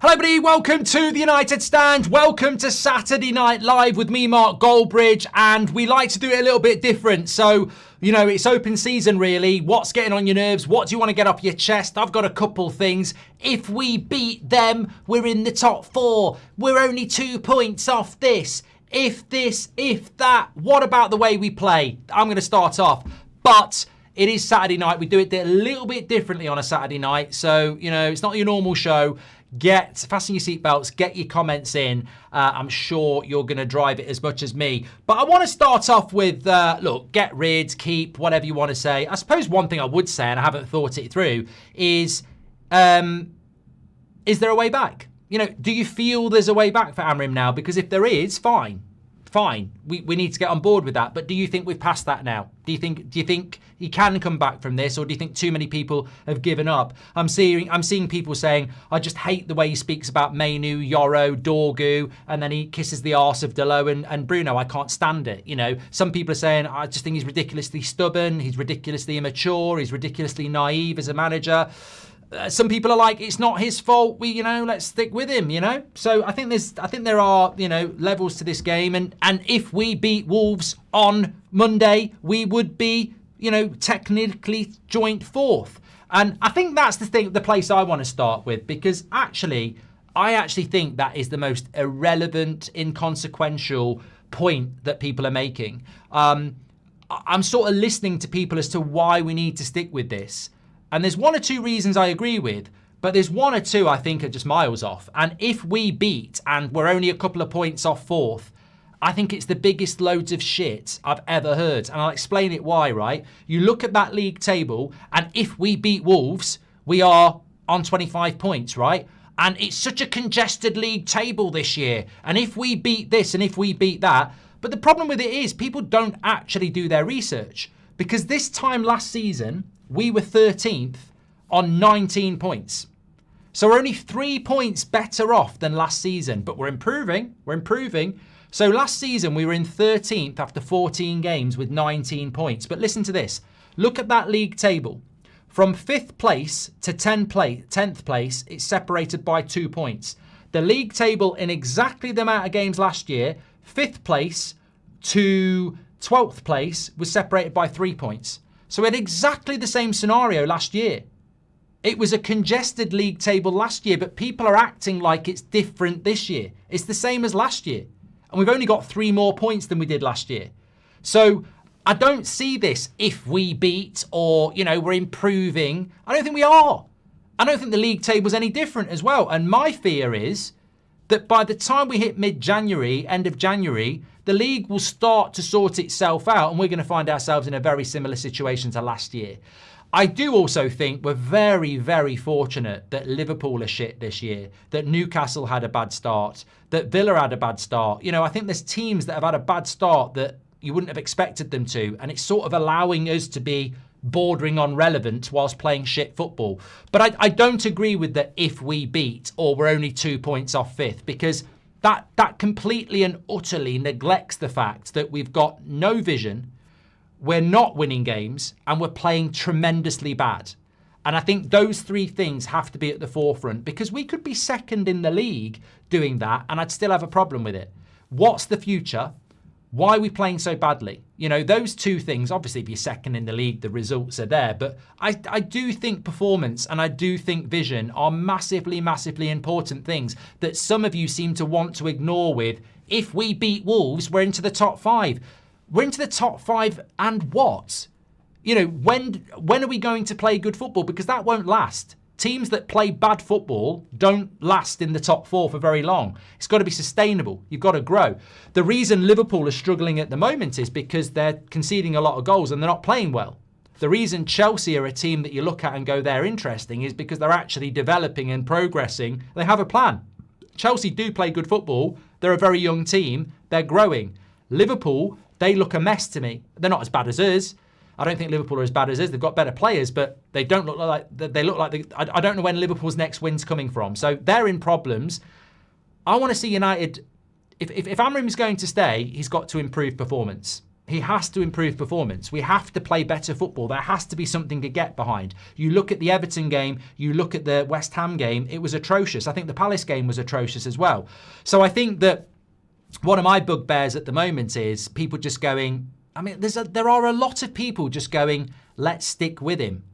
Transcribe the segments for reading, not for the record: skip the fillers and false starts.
Hello everybody, welcome to the United Stand. Welcome to Saturday Night Live with me, Mark Goldbridge, and we like to do it a little bit different. So, you know, it's open season really. What's getting on your nerves? What do you want to get off your chest? I've got a couple things. If we beat them, we're in the top 4. We're only 2 points off this. If that. What about the way we play? I'm going to start off. But it is Saturday night. We do it a little bit differently on a Saturday night. So, you know, it's not your normal show. Fasten your seatbelts, get your comments in. I'm sure you're going to drive it as much as me. But I want to start off with, look, get rid, keep, whatever you want to say. I suppose one thing I would say, and I haven't thought it through, is there a way back? You know, do you feel there's a way back for Amorim now? Because if there is, fine. We need to get on board with that. But do you think we've passed that now? Do you think he can come back from this, or do you think too many people have given up? I'm seeing people saying, I just hate the way he speaks about Mainu, Yoro, Dorgu, and then he kisses the arse of Delo and Bruno. I can't stand it. You know, some people are saying, I just think he's ridiculously stubborn, he's ridiculously immature, he's ridiculously naive as a manager. Some people are like, it's not his fault. Let's stick with him. So I think there are levels to this game, and if we beat Wolves on Monday, we would be technically joint 4th. And I think that's the place I want to start with, because I actually think that is the most irrelevant, inconsequential point that people are making. I'm sort of listening to people as to why we need to stick with this. And there's 1 or 2 reasons I agree with, but there's 1 or 2 I think are just miles off. And if we beat and we're only a couple of points off 4th, I think it's the biggest loads of shit I've ever heard. And I'll explain it why, right? You look at that league table, and if we beat Wolves, we are on 25 points, right? And it's such a congested league table this year. And if we beat this and if we beat that, but the problem with it is people don't actually do their research. Because this time last season, we were 13th on 19 points. So we're only 3 points better off than last season, but we're improving. So last season we were in 13th after 14 games with 19 points. But listen to this. Look at that league table. From 5th place to 10th place, it's separated by 2 points. The league table in exactly the amount of games last year, 5th place to 12th place was separated by 3 points. So we had exactly the same scenario last year. It was a congested league table last year, but people are acting like it's different this year. It's the same as last year. And we've only got 3 more points than we did last year. So I don't see this if we beat or, we're improving. I don't think we are. I don't think the league table's any different as well. And my fear is that by the time we hit mid-January, end of January, the league will start to sort itself out, and we're going to find ourselves in a very similar situation to last year. I do also think we're very, very fortunate that Liverpool are shit this year, that Newcastle had a bad start, that Villa had a bad start. I think there's teams that have had a bad start that you wouldn't have expected them to, and it's sort of allowing us to be bordering on relevant whilst playing shit football. But I don't agree with that if we beat or we're only 2 points off 5th, because that completely and utterly neglects the fact that we've got no vision, we're not winning games, and we're playing tremendously bad. And I think those 3 things have to be at the forefront, because we could be second in the league doing that and I'd still have a problem with it. What's the future? Why are we playing so badly? Those 2 things, obviously if you're second in the league, the results are there. But I do think performance and I do think vision are massively, massively important things that some of you seem to want to ignore with, if we beat Wolves, we're into the top 5. We're into the top 5 and what? When are we going to play good football? Because that won't last. Teams that play bad football don't last in the top 4 for very long. It's got to be sustainable. You've got to grow. The reason Liverpool are struggling at the moment is because they're conceding a lot of goals and they're not playing well. The reason Chelsea are a team that you look at and go, they're interesting, is because they're actually developing and progressing. They have a plan. Chelsea do play good football. They're a very young team. They're growing. Liverpool, they look a mess to me. They're not as bad as us. I don't think Liverpool are as bad as us. They've got better players, but they don't look like they look like. I don't know when Liverpool's next win's coming from. So they're in problems. I want to see United. If Amorim is going to stay, he's got to improve performance. He has to improve performance. We have to play better football. There has to be something to get behind. You look at the Everton game, you look at the West Ham game, it was atrocious. I think the Palace game was atrocious as well. So I think that one of my bugbears at the moment is people just going, I mean, there are a lot of people just going, let's stick with him.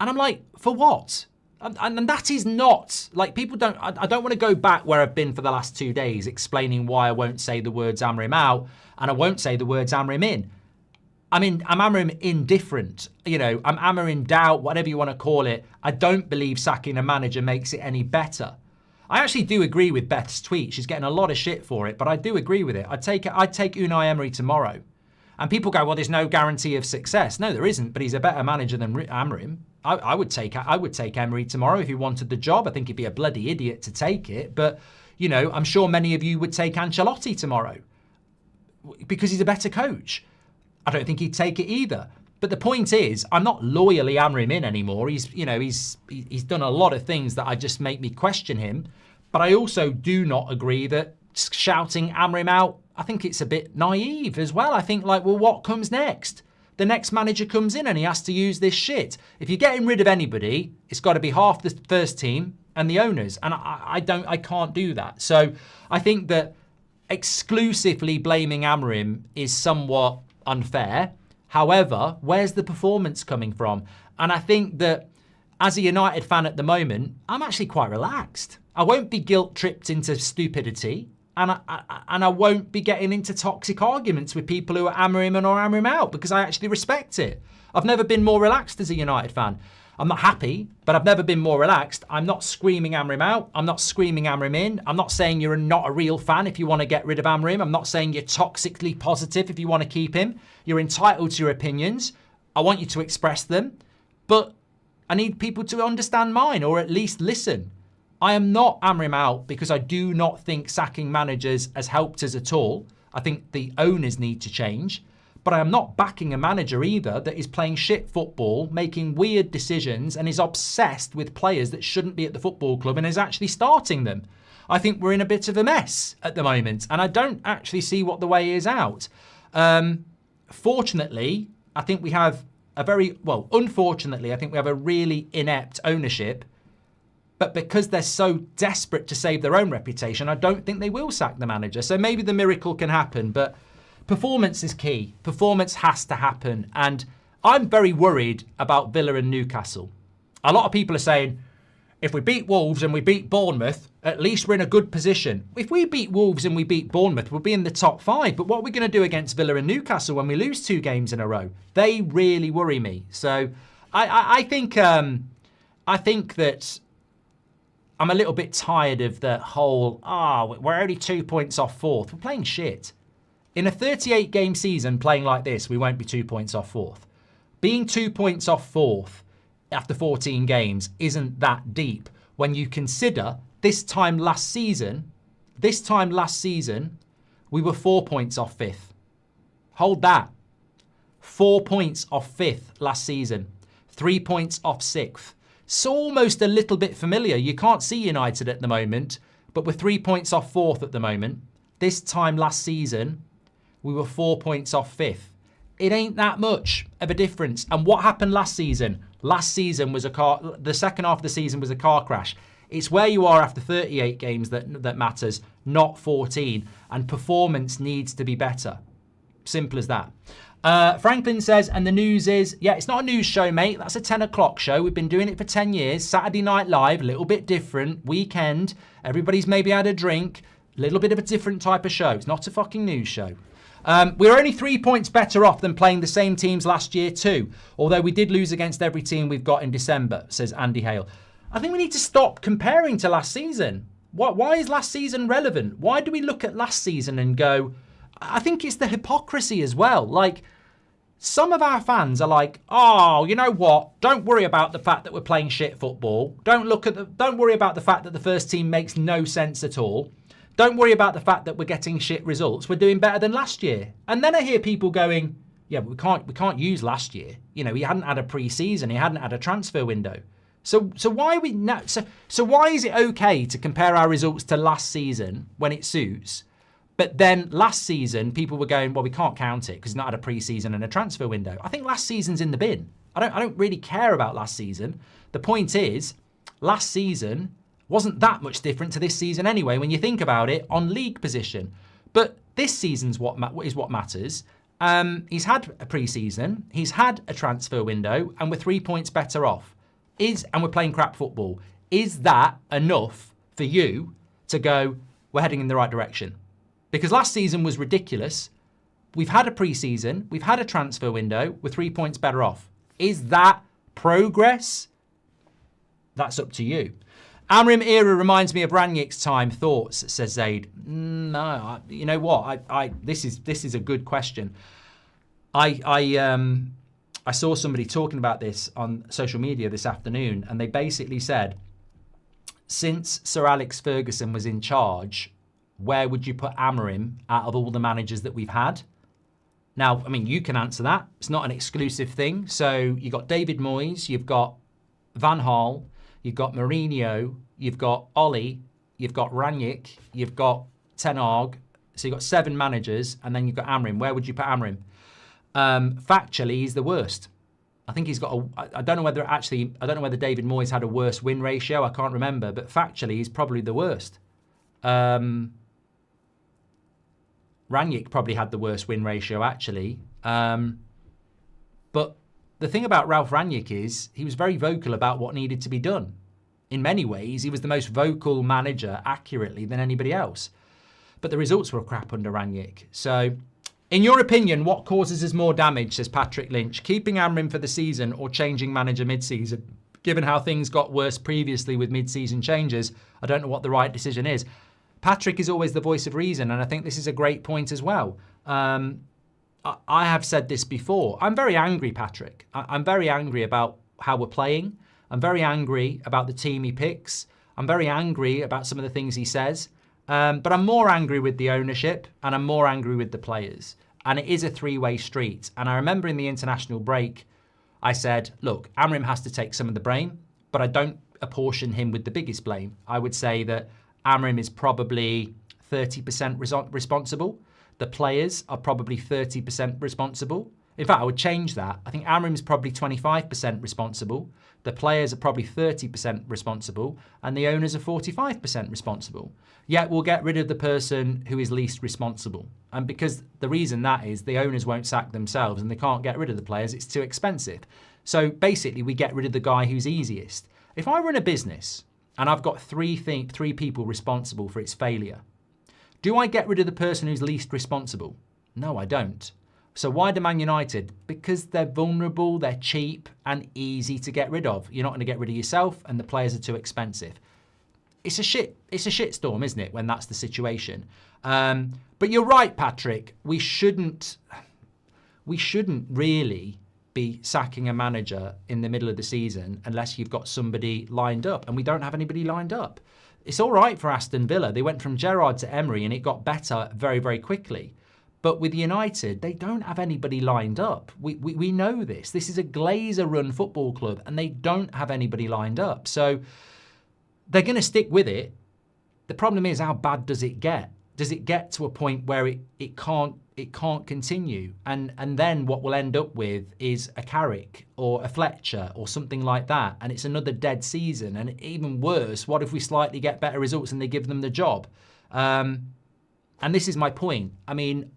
And I'm like, for what? And that is not, like, people don't, I don't want to go back where I've been for the last 2 days explaining why I won't say the words Amorim out and I won't say the words Amorim in. I'm Amorim indifferent. You know, I'm Amorim doubt, whatever you want to call it. I don't believe sacking a manager makes it any better. I actually do agree with Beth's tweet. She's getting a lot of shit for it, but I do agree with it. I'd take Unai Emery tomorrow. And people go, well, there's no guarantee of success. No, there isn't, but he's a better manager than Amorim. I would take Emery tomorrow if he wanted the job. I think he'd be a bloody idiot to take it. But, you know, I'm sure many of you would take Ancelotti tomorrow because he's a better coach. I don't think he'd take it either. But the point is, I'm not loyally Amorim in anymore. He's done a lot of things that just make me question him. But I also do not agree that shouting Amorim out, I think it's a bit naive as well. I think, like, well, what comes next? The next manager comes in and he has to use this shit. If you're getting rid of anybody, it's got to be half the first team and the owners. And I can't do that. So I think that exclusively blaming Amorim is somewhat unfair. However, where's the performance coming from? And I think that as a United fan at the moment, I'm actually quite relaxed. I won't be guilt-tripped into stupidity. And I won't be getting into toxic arguments with people who are Amorim in or Amorim out because I actually respect it. I've never been more relaxed as a United fan. I'm not happy, but I've never been more relaxed. I'm not screaming Amorim out. I'm not screaming Amorim in. I'm not saying you're not a real fan if you want to get rid of Amorim. I'm not saying you're toxically positive if you want to keep him. You're entitled to your opinions. I want you to express them. But I need people to understand mine or at least listen. I am not Amorim out because I do not think sacking managers has helped us at all. I think the owners need to change. But I am not backing a manager either that is playing shit football, making weird decisions and is obsessed with players that shouldn't be at the football club and is actually starting them. I think we're in a bit of a mess at the moment and I don't actually see what the way is out. Fortunately, I think we have unfortunately, I think we have a really inept ownership. But because they're so desperate to save their own reputation, I don't think they will sack the manager. So maybe the miracle can happen, but performance is key. Performance has to happen. And I'm very worried about Villa and Newcastle. A lot of people are saying, if we beat Wolves and we beat Bournemouth, at least we're in a good position. If we beat Wolves and we beat Bournemouth, we'll be in the top 5. But what are we going to do against Villa and Newcastle when we lose 2 games in a row? They really worry me. So I think that I'm a little bit tired of the whole, we're only 2 points off 4th. We're playing shit. In a 38-game season playing like this, we won't be 2 points off 4th. Being 2 points off 4th after 14 games isn't that deep when you consider this time last season, we were 4 points off 5th. Hold that. 4 points off 5th last season. 3 points off 6th. It's almost a little bit familiar. You can't see United at the moment, but we're 3 points off 4th at the moment. This time last season, we were 4 points off 5th. It ain't that much of a difference. And what happened last season? Last season was the second half of the season was a car crash. It's where you are after 38 games that matters, not 14. And performance needs to be better. Simple as that. Franklin says, and the news is, yeah, it's not a news show, mate. That's a 10 o'clock show. We've been doing it for 10 years. Saturday Night Live, a little bit different. Weekend, everybody's maybe had a drink. A little bit of a different type of show. It's not a fucking news show. We're only 3 points better off than playing the same teams last year too. Although we did lose against every team we've got in December, says Andy Hale. I think we need to stop comparing to last season. Why is last season relevant? Why do we look at last season and go... I think it's the hypocrisy as well. Like, some of our fans are like, oh, you know what? Don't worry about the fact that we're playing shit football. Don't worry about the fact that the first team makes no sense at all. Don't worry about the fact that we're getting shit results. We're doing better than last year. And then I hear people going, yeah, but we can't use last year. You know, he hadn't had a pre-season. He hadn't had a transfer window. So why are we so why is it okay to compare our results to last season when it suits? But then last season, people were going, well, we can't count it because he's not had a pre-season and a transfer window. I think last season's in the bin. I don't really care about last season. The point is, last season wasn't that much different to this season anyway, when you think about it, on league position. But this season's what matters. He's had a pre-season, he's had a transfer window, and we're 3 points better off. And we're playing crap football. Is that enough for you to go, we're heading in the right direction? Because last season was ridiculous. We've had a pre-season, we've had a transfer window, we're 3 points better off. Is that progress? That's up to you. Amorim era reminds me of Rangnick's time. Thoughts, says Zaid. No, you know what? This is a good question. I saw somebody talking about this on social media this afternoon, and they basically said, since Sir Alex Ferguson was in charge, where would you put Amorim out of all the managers that we've had? Now, I mean, you can answer that. It's not an exclusive thing. So you've got David Moyes, you've got Van Gaal, you've got Mourinho, you've got Ollie, you've got Rangnick, you've got Ten Hag. So you've got 7 managers, and then you've got Amorim. Where would you put Amorim? Factually, he's the worst. I think he's got I don't know whether David Moyes had a worse win ratio. I can't remember, but factually, he's probably the worst. Rangnick probably had the worst win ratio, actually. But the thing about Ralph Rangnick is he was very vocal about what needed to be done. In many ways, he was the most vocal manager accurately than anybody else. But the results were crap under Rangnick. So, in your opinion, what causes us more damage, says Patrick Lynch? Keeping Amorim for the season or changing manager mid-season? Given how things got worse previously with mid-season changes, I don't know what the right decision is. Patrick is always the voice of reason, and I think this is a great point as well. I have said this before. I'm very angry, Patrick. I'm very angry about how we're playing. I'm very angry about the team he picks. I'm very angry about some of the things he says. But I'm more angry with the ownership, and I'm more angry with the players. And it is a three-way street. And I remember in the international break, I said, look, Amorim has to take some of the blame, but I don't apportion him with the biggest blame. I would say that Amorim is probably 30% responsible. The players are probably 30% responsible. In fact, I would change that. I think Amorim is probably 25% responsible. The players are probably 30% responsible. And the owners are 45% responsible. Yet we'll get rid of the person who is least responsible. And because the reason that is the owners won't sack themselves and they can't get rid of the players, it's too expensive. So basically we get rid of the guy who's easiest. If I run a business and I've got three people responsible for its failure, do I get rid of the person who's least responsible? No, I don't. So why do Man United? Because they're vulnerable, they're cheap and easy to get rid of. You're not going to get rid of yourself and the players are too expensive. It's a shitstorm, isn't it, when that's the situation? But you're right, Patrick. We shouldn't really be sacking a manager in the middle of the season unless you've got somebody lined up, and we don't have anybody lined up. It's all right for Aston Villa. They went from Gerrard to Emery and it got better very, very quickly. But with United, they don't have anybody lined up. We know this. This is a Glazer-run football club and they don't have anybody lined up. So they're going to stick with it. The problem is, how bad does it get? Does it get to a point where it can't continue? And then what we'll end up with is a Carrick or a Fletcher or something like that. And it's another dead season. And even worse, what if we slightly get better results and they give them the job? And this is my point. I mean,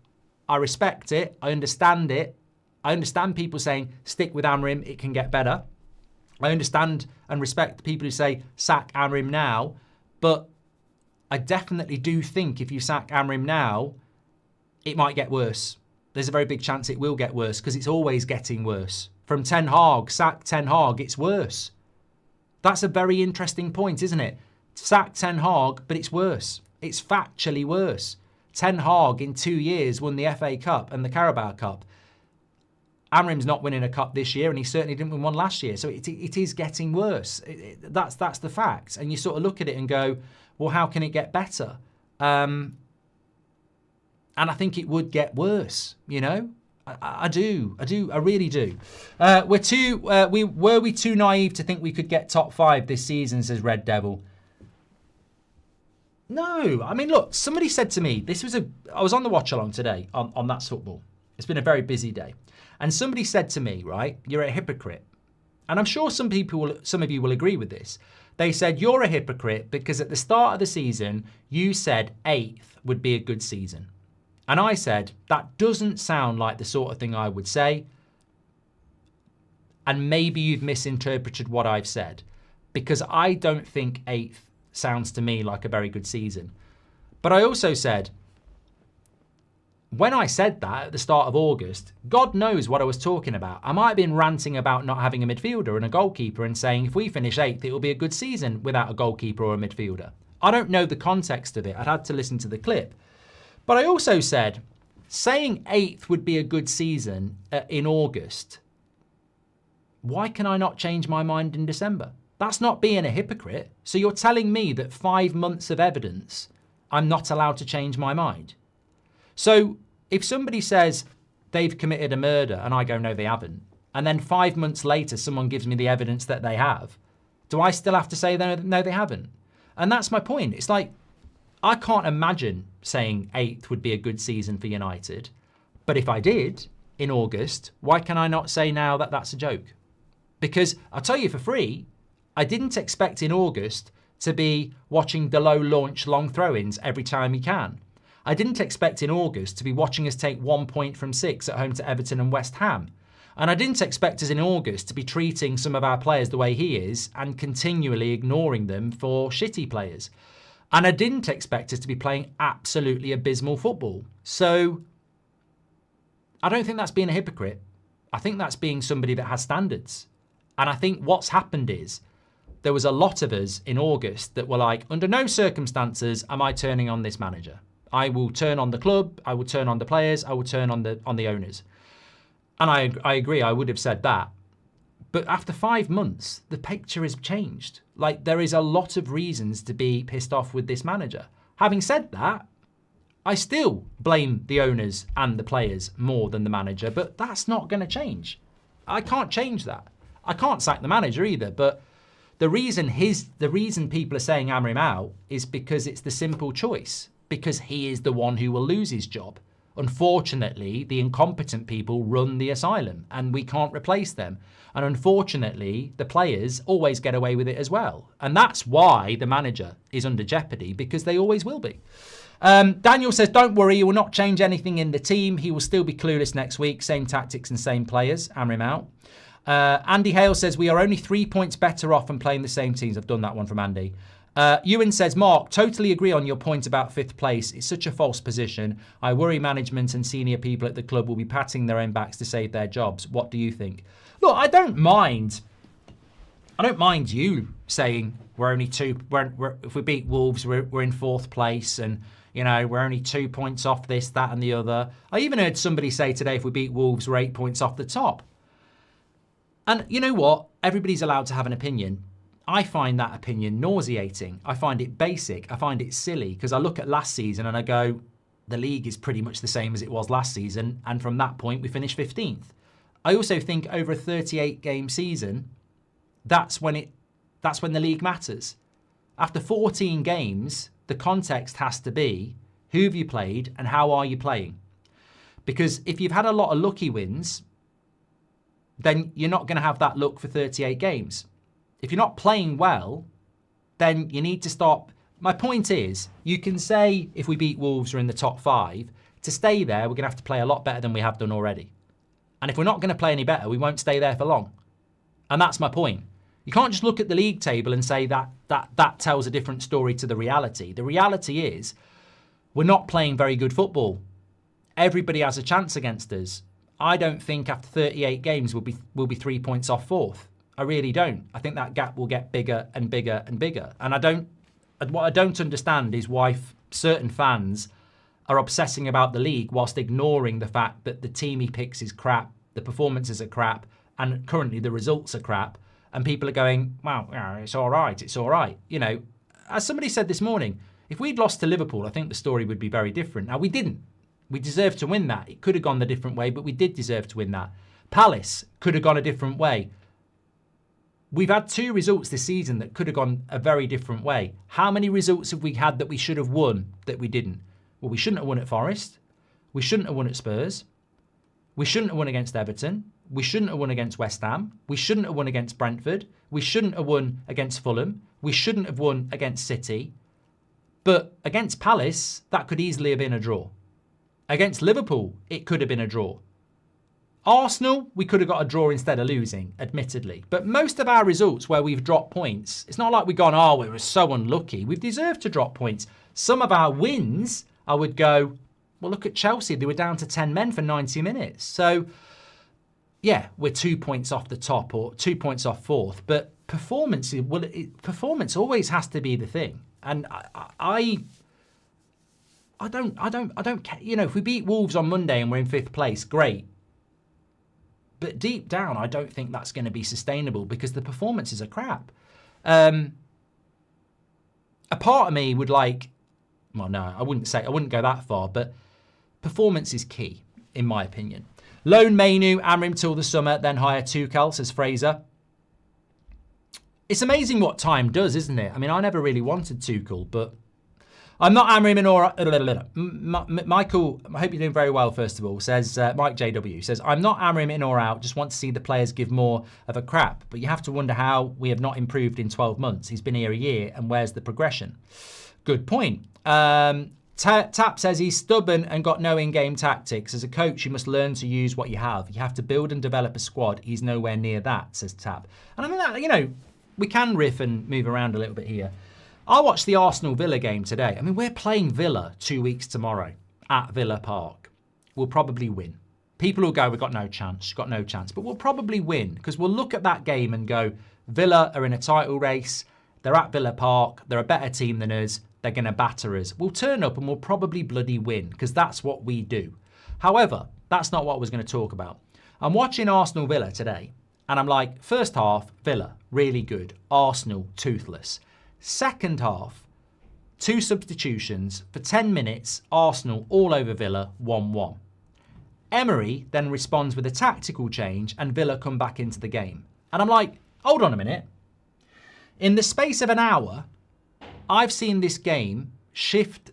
I respect it. I understand it. I understand people saying, stick with Amorim, it can get better. I understand and respect the people who say, sack Amorim now. But I definitely do think if you sack Amorim now, it might get worse. There's a very big chance it will get worse because it's always getting worse. From Ten Hag, sack Ten Hag, it's worse. That's a very interesting point, isn't it? Sack Ten Hag, but it's worse. It's factually worse. Ten Hag in 2 years won the FA Cup and the Carabao Cup. Amorim's not winning a cup this year and he certainly didn't win one last year. So it is getting worse. That's the fact. And you sort of look at it and go, well, how can it get better? And I think it would get worse, you know? I really do. Were we too naive to think we could get top 5 this season, says Red Devil? No, I mean, look, somebody said to me, I was on the watch along today on That's Football. It's been a very busy day. And somebody said to me, right, you're a hypocrite. And I'm sure some of you will agree with this. They said, you're a hypocrite because at the start of the season, you said 8th would be a good season. And I said, that doesn't sound like the sort of thing I would say. And maybe you've misinterpreted what I've said, because I don't think 8th sounds to me like a very good season. But I also said, when I said that at the start of August, God knows what I was talking about. I might have been ranting about not having a midfielder and a goalkeeper and saying if we finish 8th, it will be a good season without a goalkeeper or a midfielder. I don't know the context of it. I'd had to listen to the clip. But I also said, saying 8th would be a good season in August, why can I not change my mind in December? That's not being a hypocrite. So you're telling me that 5 months of evidence, I'm not allowed to change my mind. So if somebody says they've committed a murder and I go, no, they haven't, and then 5 months later someone gives me the evidence that they have, do I still have to say no, they haven't? And that's my point. It's like, I can't imagine saying 8th would be a good season for United. But if I did in August, why can I not say now that that's a joke? Because I'll tell you for free, I didn't expect in August to be watching Delo launch long throw-ins every time he can. I didn't expect in August to be watching us take 1 point from 6 at home to Everton and West Ham. And I didn't expect us in August to be treating some of our players the way he is and continually ignoring them for shitty players. And I didn't expect us to be playing absolutely abysmal football. So I don't think that's being a hypocrite. I think that's being somebody that has standards. And I think what's happened is there was a lot of us in August that were like, under no circumstances am I turning on this manager. I will turn on the club, I will turn on the players, I will turn on the owners. And I agree, I would have said that. But after 5 months, the picture has changed. Like, there is a lot of reasons to be pissed off with this manager. Having said that, I still blame the owners and the players more than the manager, but that's not going to change. I can't change that. I can't sack the manager either, but the reason people are saying Amorim out is because it's the simple choice, because he is the one who will lose his job. Unfortunately, the incompetent people run the asylum and we can't replace them. And unfortunately, the players always get away with it as well. And that's why the manager is under jeopardy, because they always will be. Daniel says, don't worry, he will not change anything in the team. He will still be clueless next week. Same tactics and same players. Amorim out. Andy Hale says, we are only 3 points better off and playing the same teams. I've done that one from Andy. Ewan says, Mark, totally agree on your point about 5th place. It's such a false position. I worry management and senior people at the club will be patting their own backs to save their jobs. What do you think? Look, I don't mind you saying we're only if we beat Wolves, we're in 4th place and, you know, we're only 2 points off this, that and the other. I even heard somebody say today, if we beat Wolves, we're 8 points off the top. And you know what? Everybody's allowed to have an opinion. I find that opinion nauseating. I find it basic. I find it silly because I look at last season and I go, the league is pretty much the same as it was last season. And from that point, we finished 15th. I also think over a 38-game season, that's when the league matters. After 14 games, the context has to be who have you played and how are you playing? Because if you've had a lot of lucky wins, then you're not going to have that luck for 38 games. If you're not playing well, then you need to stop. My point is, you can say if we beat Wolves, we're in the top 5. To stay there, we're going to have to play a lot better than we have done already. And if we're not going to play any better, we won't stay there for long. And that's my point. You can't just look at the league table and say that tells a different story to the reality. The reality is, we're not playing very good football. Everybody has a chance against us. I don't think after 38 games we'll be 3 points off 4th. I really don't. I think that gap will get bigger and bigger and bigger. And what I don't understand is why certain fans are obsessing about the league whilst ignoring the fact that the team he picks is crap, the performances are crap, and currently the results are crap. And people are going, well, yeah, it's all right, it's all right. You know, as somebody said this morning, if we'd lost to Liverpool, I think the story would be very different. Now, we didn't. We deserved to win that. It could have gone the different way, but we did deserve to win that. Palace could have gone a different way. We've had 2 results this season that could have gone a very different way. How many results have we had that we should have won that we didn't? Well, we shouldn't have won at Forest. We shouldn't have won at Spurs. We shouldn't have won against Everton. We shouldn't have won against West Ham. We shouldn't have won against Brentford. We shouldn't have won against Fulham. We shouldn't have won against City. But against Palace, that could easily have been a draw. Against Liverpool, it could have been a draw. Arsenal, we could have got a draw instead of losing, admittedly. But most of our results where we've dropped points, it's not like we've gone, oh, we were so unlucky. We've deserved to drop points. Some of our wins, I would go, well, look at Chelsea. They were down to 10 men for 90 minutes. So, yeah, we're 2 points off the top or 2 points off fourth. But performance, performance always has to be the thing. And I don't care. You know, if we beat Wolves on Monday and we're in 5th place, great. But deep down, I don't think that's going to be sustainable because the performances are crap. A part of me would like, well, no, I wouldn't go that far, but performance is key, in my opinion. Loan Mainu, Amorim till the summer, then hire Tuchel, says Fraser. It's amazing what time does, isn't it? I mean, I never really wanted Tuchel, but I'm not Amorim in or... Michael, I hope you're doing very well, first of all, says Mike JW, says, I'm not Amorim in or out, just want to see the players give more of a crap. But you have to wonder how we have not improved in 12 months. He's been here a year, and where's the progression? Good point. Tap says he's stubborn and got no in-game tactics. As a coach, you must learn to use what you have. You have to build and develop a squad. He's nowhere near that, says Tap. And I mean, that, you know, we can riff and move around a little bit here. I watched the Arsenal-Villa game today. I mean, we're playing Villa 2 weeks tomorrow at Villa Park. We'll probably win. People will go, we've got no chance, got no chance. But we'll probably win because we'll look at that game and go, Villa are in a title race. They're at Villa Park. They're a better team than us. They're going to batter us. We'll turn up and we'll probably bloody win because that's what we do. However, that's not what I was going to talk about. I'm watching Arsenal-Villa today and I'm like, first half, Villa, really good. Arsenal, toothless. Second half, 2 substitutions for 10 minutes, Arsenal all over Villa, 1-1. Emery then responds with a tactical change and Villa come back into the game. And I'm like, hold on a minute. In the space of an hour, I've seen this game shift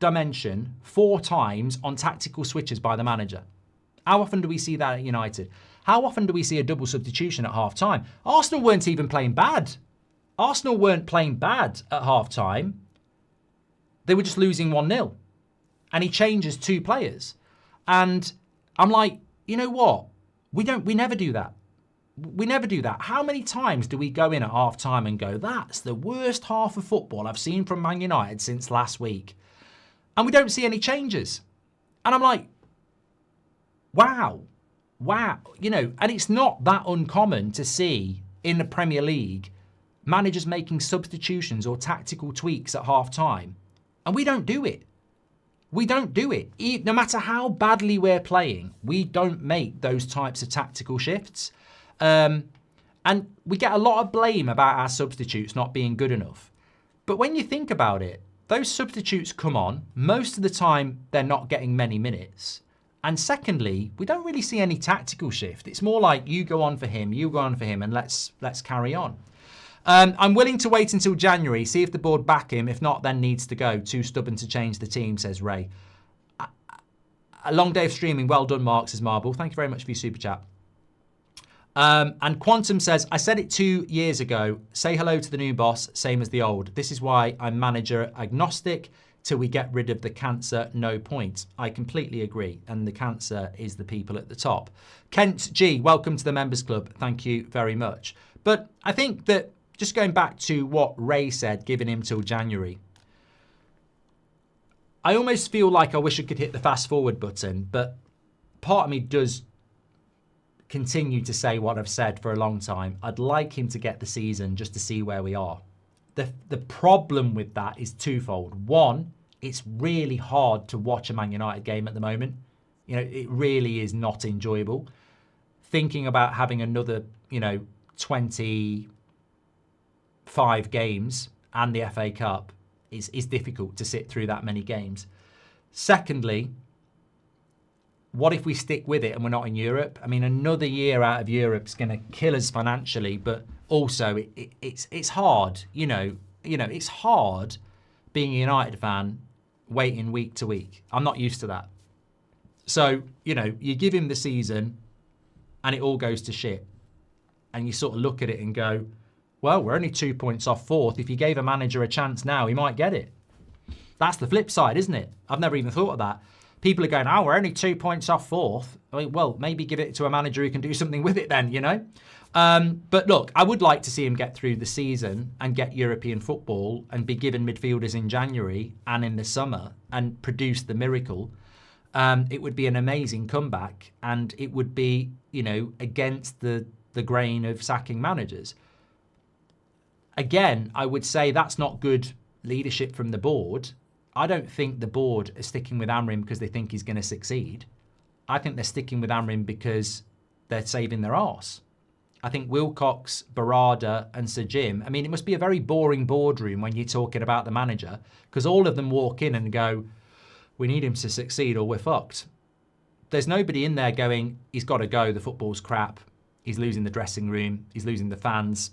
dimension 4 times on tactical switches by the manager. How often do we see that at United? How often do we see a double substitution at half time? Arsenal weren't even playing bad. Arsenal weren't playing bad at half-time. They were just losing 1-0. And he changes 2 players. And I'm like, you know what? We never do that. We never do that. How many times do we go in at half-time and go, that's the worst half of football I've seen from Man United since last week. And we don't see any changes. And I'm like, wow. You know, and it's not that uncommon to see in the Premier League managers making substitutions or tactical tweaks at half-time. And we don't do it. We don't do it. No matter how badly we're playing, we don't make those types of tactical shifts. And we get a lot of blame about our substitutes not being good enough. But when you think about it, those substitutes come on. Most of the time, they're not getting many minutes. And secondly, we don't really see any tactical shift. It's more like you go on for him, you go on for him, and let's carry on. I'm willing to wait until January, see if the board back him. If not, then needs to go. Too stubborn to change the team, says Ray. A long day of streaming. Well done, Mark, says Marble. Thank you very much for your super chat. And Quantum says, I said it 2 years ago. Say hello to the new boss, same as the old. This is why I'm manager agnostic. Till we get rid of the cancer, no point. I completely agree. And the cancer is the people at the top. Kent G, welcome to the members club. Thank you very much. But I think that just going back to what Ray said, giving him till January, I almost feel like I wish I could hit the fast forward button, but part of me does continue to say what I've said for a long time. I'd like him to get the season just to see where we are. The problem with that is twofold. One, it's really hard to watch a Man United game at the moment. You know, it really is not enjoyable. Thinking about having another, 25 games and the FA Cup is difficult to sit through that many games. Secondly, what if we stick with it and we're not in Europe? I mean, another year out of Europe is going to kill us financially, but also it's hard, it's hard being a United fan waiting week to week. I'm not used to that. So, you give him the season and it all goes to shit. And you sort of look at it and go, well, we're only 2 points off fourth. If you gave a manager a chance now, he might get it. That's the flip side, isn't it? I've never even thought of that. People are going, oh, we're only 2 points off fourth. Well, maybe give it to a manager who can do something with it then, But look, I would like to see him get through the season and get European football and be given midfielders in January and in the summer and produce the miracle. It would be an amazing comeback, and it would be, against the grain of sacking managers. Again, I would say that's not good leadership from the board. I don't think the board are sticking with Amorim because they think he's going to succeed. I think they're sticking with Amorim because they're saving their arse. I think Wilcox, Barada and Sir Jim, it must be a very boring boardroom when you're talking about the manager, because all of them walk in and go, we need him to succeed or we're fucked. There's nobody in there going, he's got to go, the football's crap, he's losing the dressing room, he's losing the fans,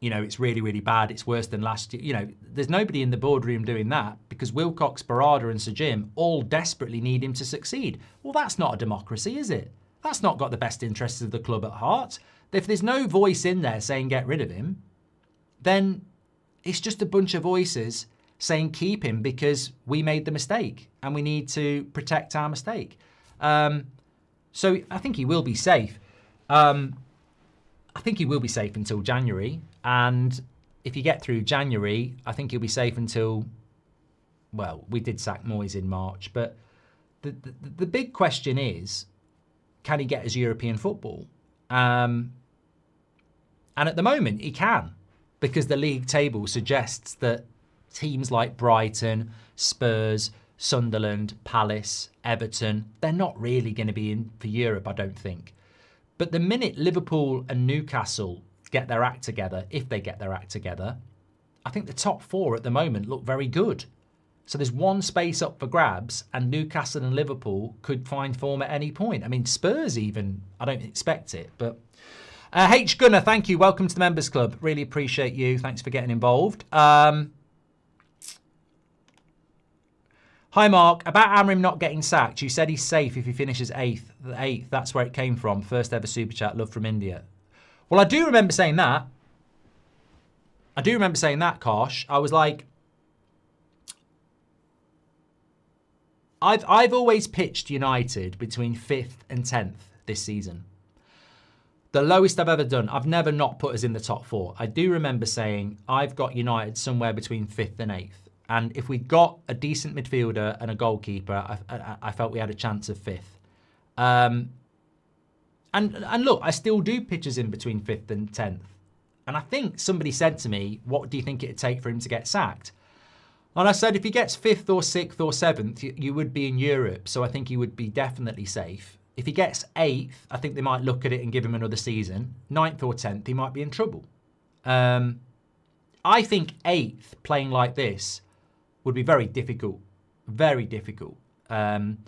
it's really, really bad, it's worse than last year. There's nobody in the boardroom doing that, because Wilcox, Barada and Sir Jim all desperately need him to succeed. Well, that's not a democracy, is it? That's not got the best interests of the club at heart. If there's no voice in there saying get rid of him, then it's just a bunch of voices saying keep him because we made the mistake and we need to protect our mistake. So I think he will be safe. I think he will be safe until January. And if you get through January, I think he'll be safe until, well, we did sack Moyes in March. But the big question is, can he get his European football? And at the moment, he can, because the league table suggests that teams like Brighton, Spurs, Sunderland, Palace, Everton, they're not really going to be in for Europe, I don't think. But the minute Liverpool and Newcastle get their act together, if they get their act together, I think the top four at the moment look very good. So there's one space up for grabs, and Newcastle and Liverpool could find form at any point. Spurs even, I don't expect it, but... H. Gunner, thank you. Welcome to the Members Club. Really appreciate you. Thanks for getting involved. Hi, Mark. About Amorim not getting sacked, you said he's safe if he finishes eighth. That's where it came from. First ever super chat. Love from India. Well, I do remember saying that. Kosh. I was like... I've always pitched United between 5th and 10th this season. The lowest I've ever done. I've never not put us in the top four. I do remember saying I've got United somewhere between 5th and 8th. And if we got a decent midfielder and a goalkeeper, I felt we had a chance of 5th. And look, I still do pitch us in between 5th and 10th. And I think somebody said to me, what do you think it'd take for him to get sacked? And I said, if he gets 5th or 6th or 7th, you would be in Europe. So I think he would be definitely safe. If he gets 8th, I think they might look at it and give him another season. 9th or 10th, he might be in trouble. I think 8th, playing like this, would be very difficult. Very difficult. And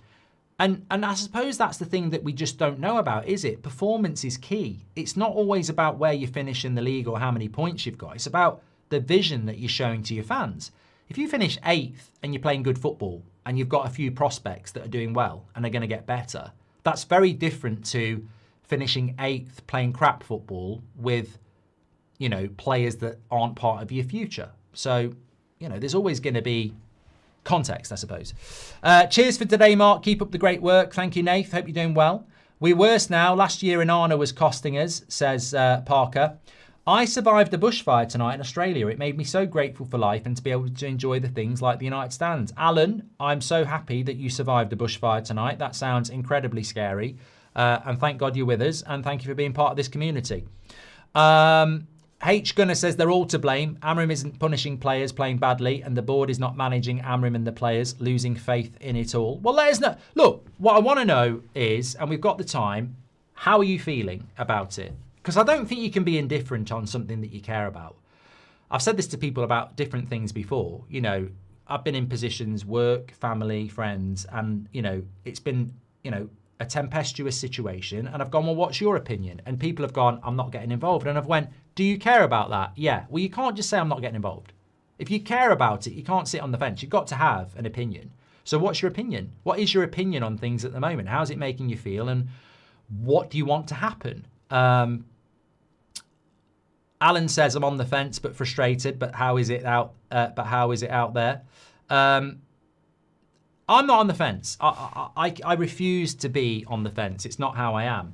I suppose that's the thing that we just don't know about, is it? Performance is key. It's not always about where you finish in the league or how many points you've got. It's about the vision that you're showing to your fans. If you finish 8th and you're playing good football and you've got a few prospects that are doing well and are going to get better, that's very different to finishing 8th playing crap football with, players that aren't part of your future. So, there's always going to be context, I suppose. Cheers for today, Mark. Keep up the great work. Thank you, Nath. Hope you're doing well. We're worse now. Last year Inanna was costing us, says Parker. I survived a bushfire tonight in Australia. It made me so grateful for life and to be able to enjoy the things like the United Stands. Alan, I'm so happy that you survived a bushfire tonight. That sounds incredibly scary. And thank God you're with us. And thank you for being part of this community. H. Gunner says they're all to blame. Amorim isn't punishing players playing badly, and the board is not managing Amorim and the players, losing faith in it all. Well, let us know. Look, what I want to know is, and we've got the time, how are you feeling about it? Because I don't think you can be indifferent on something that you care about. I've said this to people about different things before. I've been in positions, work, family, friends, and, it's been, a tempestuous situation, and I've gone, well, what's your opinion? And people have gone, I'm not getting involved. And I've went, do you care about that? Yeah. Well, you can't just say I'm not getting involved. If you care about it, you can't sit on the fence. You've got to have an opinion. So what's your opinion? What is your opinion on things at the moment? How's it making you feel? And what do you want to happen? Alan says, I'm on the fence but frustrated, but how is it out there? I'm not on the fence. I refuse to be on the fence. It's not how I am.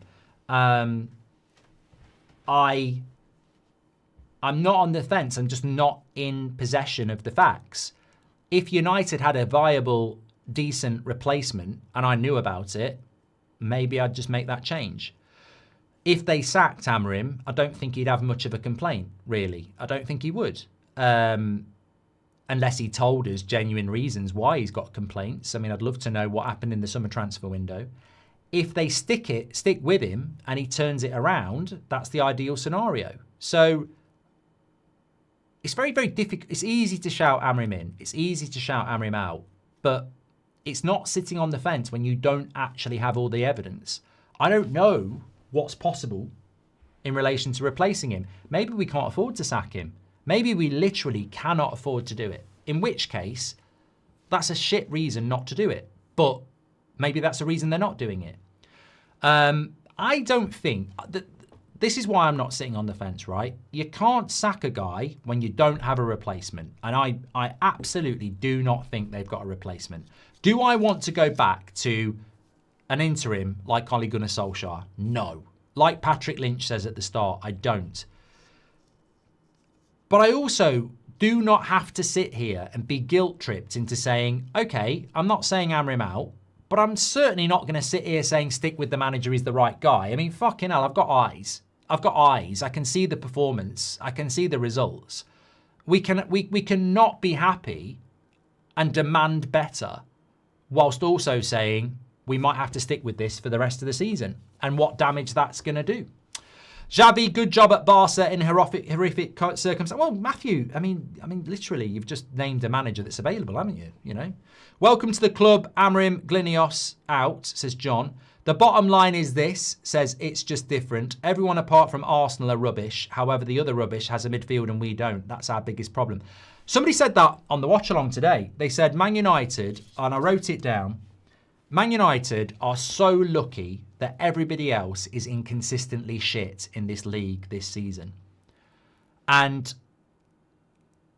I'm not on the fence. I'm just not in possession of the facts. If United had a viable, decent replacement and I knew about it, maybe I'd just make that change. If they sacked Amorim, I don't think he'd have much of a complaint, really. I don't think he would. Unless he told us genuine reasons why he's got complaints. I mean, I'd love to know what happened in the summer transfer window. If they stick with him and he turns it around, that's the ideal scenario. So it's very, very difficult. It's easy to shout Amorim in. It's easy to shout Amorim out. But it's not sitting on the fence when you don't actually have all the evidence. I don't know what's possible in relation to replacing him. Maybe we can't afford to sack him. Maybe we literally cannot afford to do it. In which case, that's a shit reason not to do it. But maybe that's a reason they're not doing it. I don't think... This is why I'm not sitting on the fence, right? You can't sack a guy when you don't have a replacement. And I absolutely do not think they've got a replacement. Do I want to go back to an interim like Ole Gunnar Solskjaer? No. Like Patrick Lynch says at the start, I don't. But I also do not have to sit here and be guilt-tripped into saying, okay, I'm not saying Amorim out, but I'm certainly not going to sit here saying stick with the manager, he's the right guy. I mean, fucking hell, I've got eyes. I've got eyes. I can see the performance. I can see the results. We cannot be happy and demand better whilst also saying we might have to stick with this for the rest of the season and what damage that's going to do. Xavi, good job at Barca in horrific circumstances. Well, Matthew, I mean, literally, you've just named a manager that's available, haven't you? You know. Welcome to the club, Amorim INEOS out, says John. The bottom line is this, says it's just different. Everyone apart from Arsenal are rubbish. However, the other rubbish has a midfield and we don't. That's our biggest problem. Somebody said that on the watch-along today. They said Man United, and I wrote it down, Man United are so lucky that everybody else is inconsistently shit in this league this season. And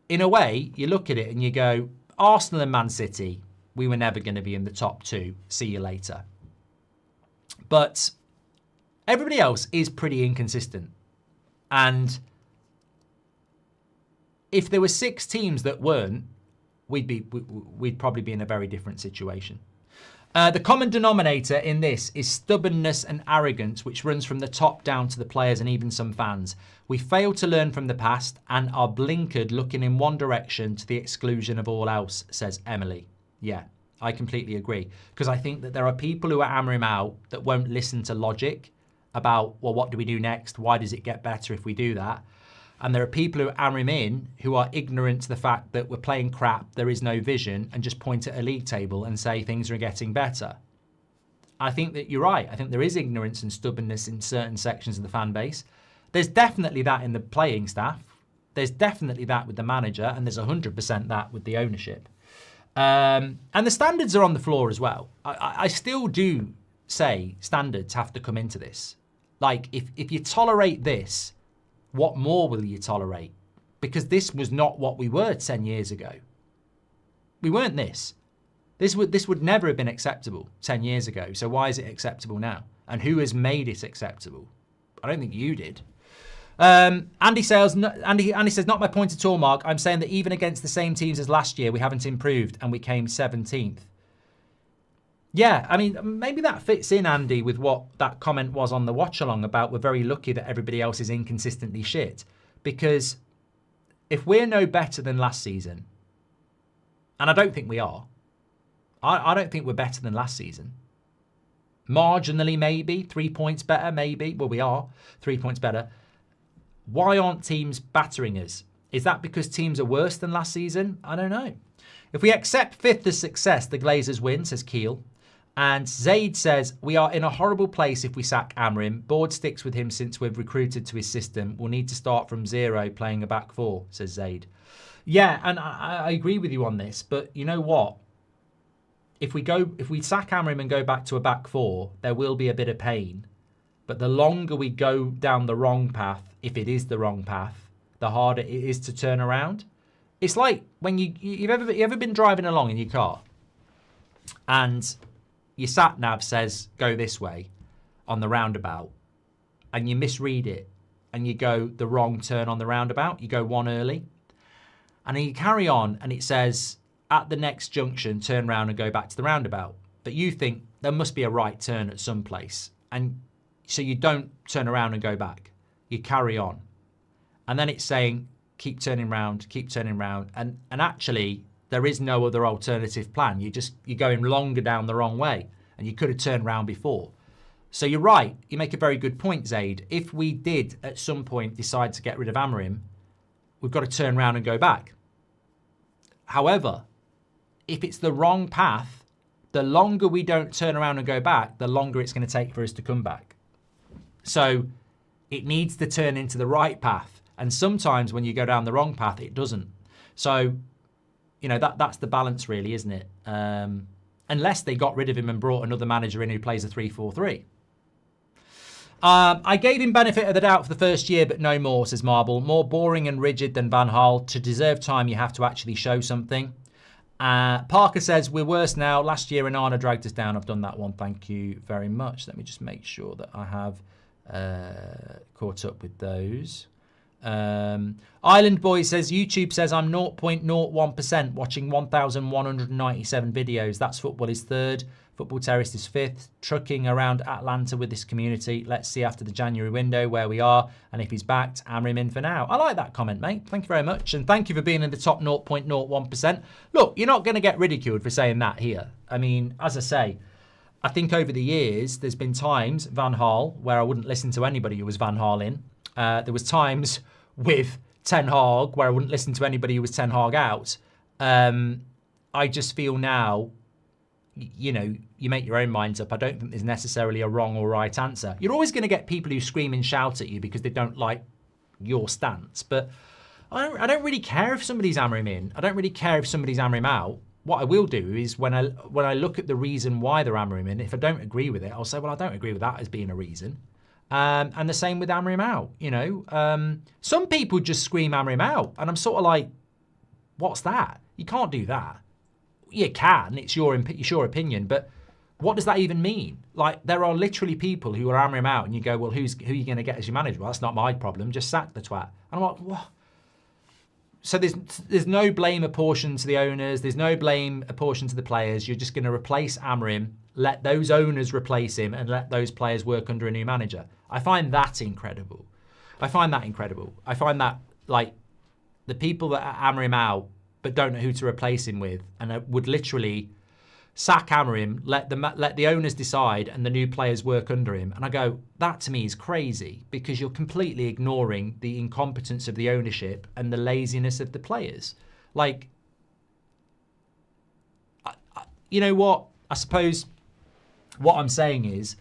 in a way, you look at it and you go, Arsenal and Man City, we were never going to be in the top two. See you later. But everybody else is pretty inconsistent. And if there were 6 teams that weren't, we'd probably be in a very different situation. The common denominator in this is stubbornness and arrogance, which runs from the top down to the players and even some fans. We fail to learn from the past and are blinkered looking in one direction to the exclusion of all else, says Emily. Yeah, I completely agree. Because I think that there are people who are Amorim out that won't listen to logic about, well, what do we do next? Why does it get better if we do that? And there are people who are Amorim in who are ignorant to the fact that we're playing crap, there is no vision, and just point at a league table and say things are getting better. I think that you're right. I think there is ignorance and stubbornness in certain sections of the fan base. There's definitely that in the playing staff. There's definitely that with the manager, and there's 100% that with the ownership. And the standards are on the floor as well. I still do say standards have to come into this. Like, if you tolerate this, what more will you tolerate? Because this was not what we were 10 years ago. We weren't this. This would never have been acceptable 10 years ago. So why is it acceptable now? And who has made it acceptable? I don't think you did. Andy says, not my point at all, Mark. I'm saying that even against the same teams as last year, we haven't improved and we came 17th. Yeah, I mean, maybe that fits in, Andy, with what that comment was on the watch-along about we're very lucky that everybody else is inconsistently shit. Because if we're no better than last season, and I don't think we are, I don't think we're better than last season. Marginally, maybe. 3 points better, maybe. Well, we are 3 points better. Why aren't teams battering us? Is that because teams are worse than last season? I don't know. If we accept 5th as success, the Glazers win, says Keel. And Zaid says, we are in a horrible place if we sack Amorim. Board sticks with him since we've recruited to his system. We'll need to start from zero playing a back four, says Zaid. Yeah, and I agree with you on this, but you know what? If we sack Amorim and go back to a back four, there will be a bit of pain. But the longer we go down the wrong path, if it is the wrong path, the harder it is to turn around. It's like when you've ever been driving along in your car and your sat nav says go this way on the roundabout and you misread it and you go the wrong turn on the roundabout, you go one early, and then you carry on and it says at the next junction turn round and go back to the roundabout, but you think there must be a right turn at some place, and so you don't turn around and go back, you carry on, and then it's saying keep turning round, and actually there is no other alternative plan. You're going longer down the wrong way, and you could have turned round before. So you're right. You make a very good point, Zaid. If we did at some point decide to get rid of Amorim, we've got to turn around and go back. However, if it's the wrong path, the longer we don't turn around and go back, the longer it's going to take for us to come back. So it needs to turn into the right path. And sometimes when you go down the wrong path, it doesn't. So, you know, that's the balance really, isn't it? Unless they got rid of him and brought another manager in who plays a 3-4-3. I gave him benefit of the doubt for the first year, but no more, says Marble. More boring and rigid than Van Gaal. To deserve time, you have to actually show something. Parker says, we're worse now. Last year, Onana dragged us down. I've done that one. Thank you very much. Let me just make sure that I have caught up with those. Island Boy says, YouTube says I'm 0.01% watching 1,197 videos. That's Football is third. Football Terrorist is fifth. Trucking around Atlanta with this community. Let's see after the January window where we are. And if he's backed, Amorim in for now. I like that comment, mate. Thank you very much. And thank you for being in the top 0.01%. Look, you're not going to get ridiculed for saying that here. I mean, as I say, I think over the years, there's been times, Van Gaal, where I wouldn't listen to anybody who was Van Gaal in. There was times with Ten Hag where I wouldn't listen to anybody who was Ten Hag out. I just feel now, you know, you make your own minds up. I don't think there's necessarily a wrong or right answer. You're always going to get people who scream and shout at you because they don't like your stance. But I don't really care if somebody's Amorim in. I don't really care if somebody's Amorim out. What I will do is when I look at the reason why they're Amorim in, if I don't agree with it, I'll say, well, I don't agree with that as being a reason. And the same with Amorim out, you know. Some people just scream Amorim out, and I'm sort of like, what's that? You can't do that. You can, it's your opinion, but what does that even mean? Like, there are literally people who are Amorim out, and you go, well, who are you going to get as your manager? Well, that's not my problem, just sack the twat. And I'm like, what? So there's no blame apportioned to the owners, there's no blame apportioned to the players. You're just going to replace Amorim, let those owners replace him, and let those players work under a new manager. I find that incredible. I find that, like, the people that are Amorim out but don't know who to replace him with, and would literally sack Amorim, let the owners decide, and the new players work under him. And I go, that to me is crazy, because you're completely ignoring the incompetence of the ownership and the laziness of the players. Like, you know what? I suppose what I'm saying is,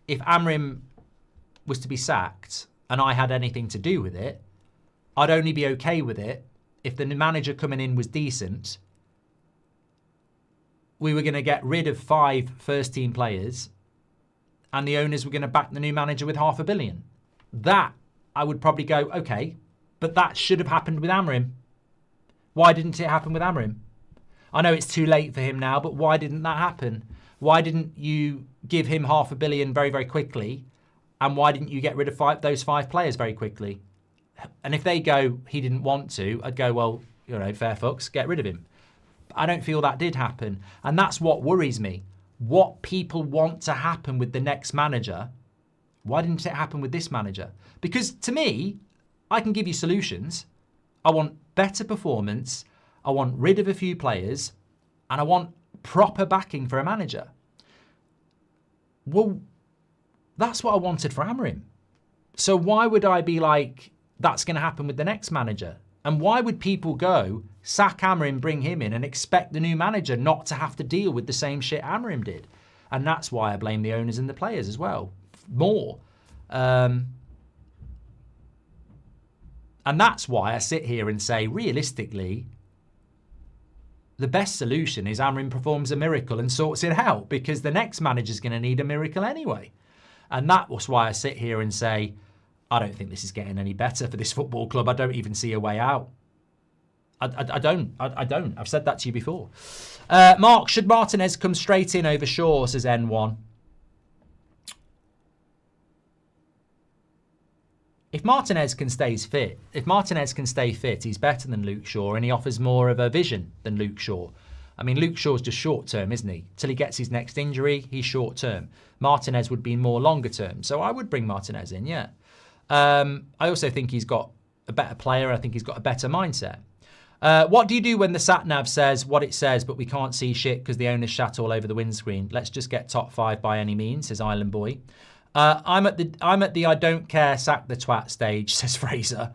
if Amorim was to be sacked and I had anything to do with it, I'd only be okay with it if the manager coming in was decent. We were going to get rid of 5 first-team players, and the owners were going to back the new manager with $500 million. That, I would probably go, okay, but that should have happened with Amorim. Why didn't it happen with Amorim? I know it's too late for him now, but why didn't that happen? Why didn't you give him $500 million very, very quickly? And why didn't you get rid of those 5 players very quickly? And if they go, he didn't want to, I'd go, well, you know, fair fucks, get rid of him. I don't feel that did happen. And that's what worries me. What people want to happen with the next manager, why didn't it happen with this manager? Because to me, I can give you solutions. I want better performance. I want rid of a few players. And I want proper backing for a manager. Well, that's what I wanted for Amorim. So why would I be like, that's going to happen with the next manager? And why would people go, Sack Amorim, bring him in, and expect the new manager not to have to deal with the same shit Amorim did. And that's why I blame the owners and the players as well. More. And that's why I sit here and say, realistically, the best solution is Amorim performs a miracle and sorts it out, because the next manager's going to need a miracle anyway. And that was why I sit here and say, I don't think this is getting any better for this football club. I don't even see a way out. I don't. I've said that to you before. Mark, should Martinez come straight in over Shaw, says N1. If Martinez can stay fit, he's better than Luke Shaw, and he offers more of a vision than Luke Shaw. I mean, Luke Shaw's just short term, isn't he? Till he gets his next injury, he's short term. Martinez would be more longer term, so I would bring Martinez in, yeah. I also think he's got a better player. I think he's got a better mindset. What do you do when the sat-nav says what it says, but we can't see shit because the owner's shat all over the windscreen? Let's just get top 5 by any means, says Island Boy. I'm at the I don't care, sack the twat stage, says Fraser.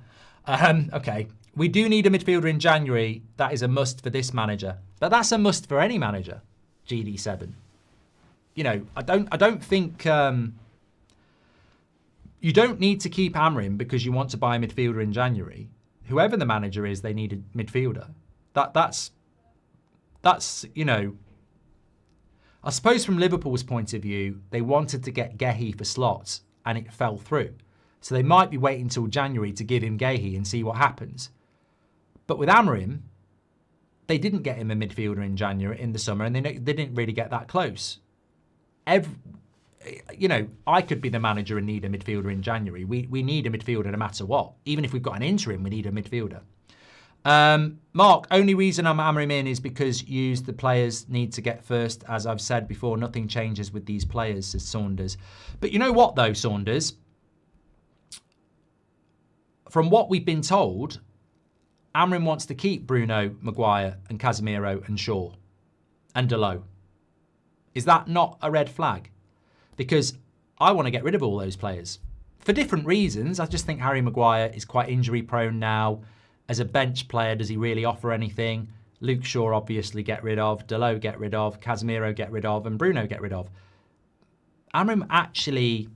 Okay, we do need a midfielder in January. That is a must for this manager, but that's a must for any manager. GD7. You know, I don't think you don't need to keep Amorim because you want to buy a midfielder in January. Whoever the manager is, they need a midfielder. That's you know, I suppose from Liverpool's point of view, they wanted to get Gehi for slots and it fell through. So they might be waiting until January to give him Gehi and see what happens. But with Amorim, they didn't get him a midfielder in January, in the summer, and they didn't really get that close. You know, I could be the manager and need a midfielder in January. We need a midfielder no matter what. Even if we've got an interim, we need a midfielder. Mark, only reason I'm Amorim in is because the players need to get first. As I've said before, nothing changes with these players, says Saunders. But you know what, though, Saunders? From what we've been told, Amorim wants to keep Bruno, Maguire and Casemiro and Shaw and Dalot. Is that not a red flag? Because I want to get rid of all those players. For different reasons. I just think Harry Maguire is quite injury prone now. As a bench player, does he really offer anything? Luke Shaw, obviously, get rid of. Dalot, get rid of. Casemiro, get rid of. And Bruno, get rid of. Amorim actually...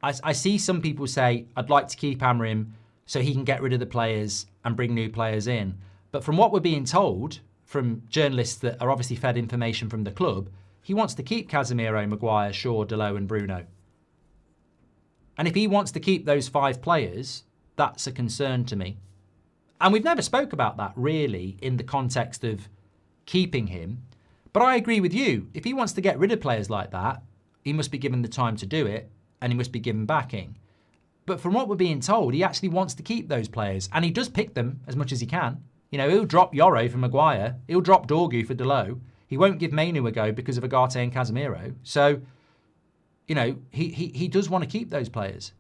I see some people say, I'd like to keep Amorim so he can get rid of the players and bring new players in. But from what we're being told, from journalists that are obviously fed information from the club, he wants to keep Casemiro, Maguire, Shaw, Dalot and Bruno. And if he wants to keep those 5 players, that's a concern to me. And we've never spoke about that, really, in the context of keeping him. But I agree with you. If he wants to get rid of players like that, he must be given the time to do it, and he must be given backing. But from what we're being told, he actually wants to keep those players, and he does pick them as much as he can. You know, he'll drop Yoro for Maguire. He'll drop Dorgu for Dalot. He won't give Mainu a go because of Agate and Casemiro. So, you know, he does want to keep those players.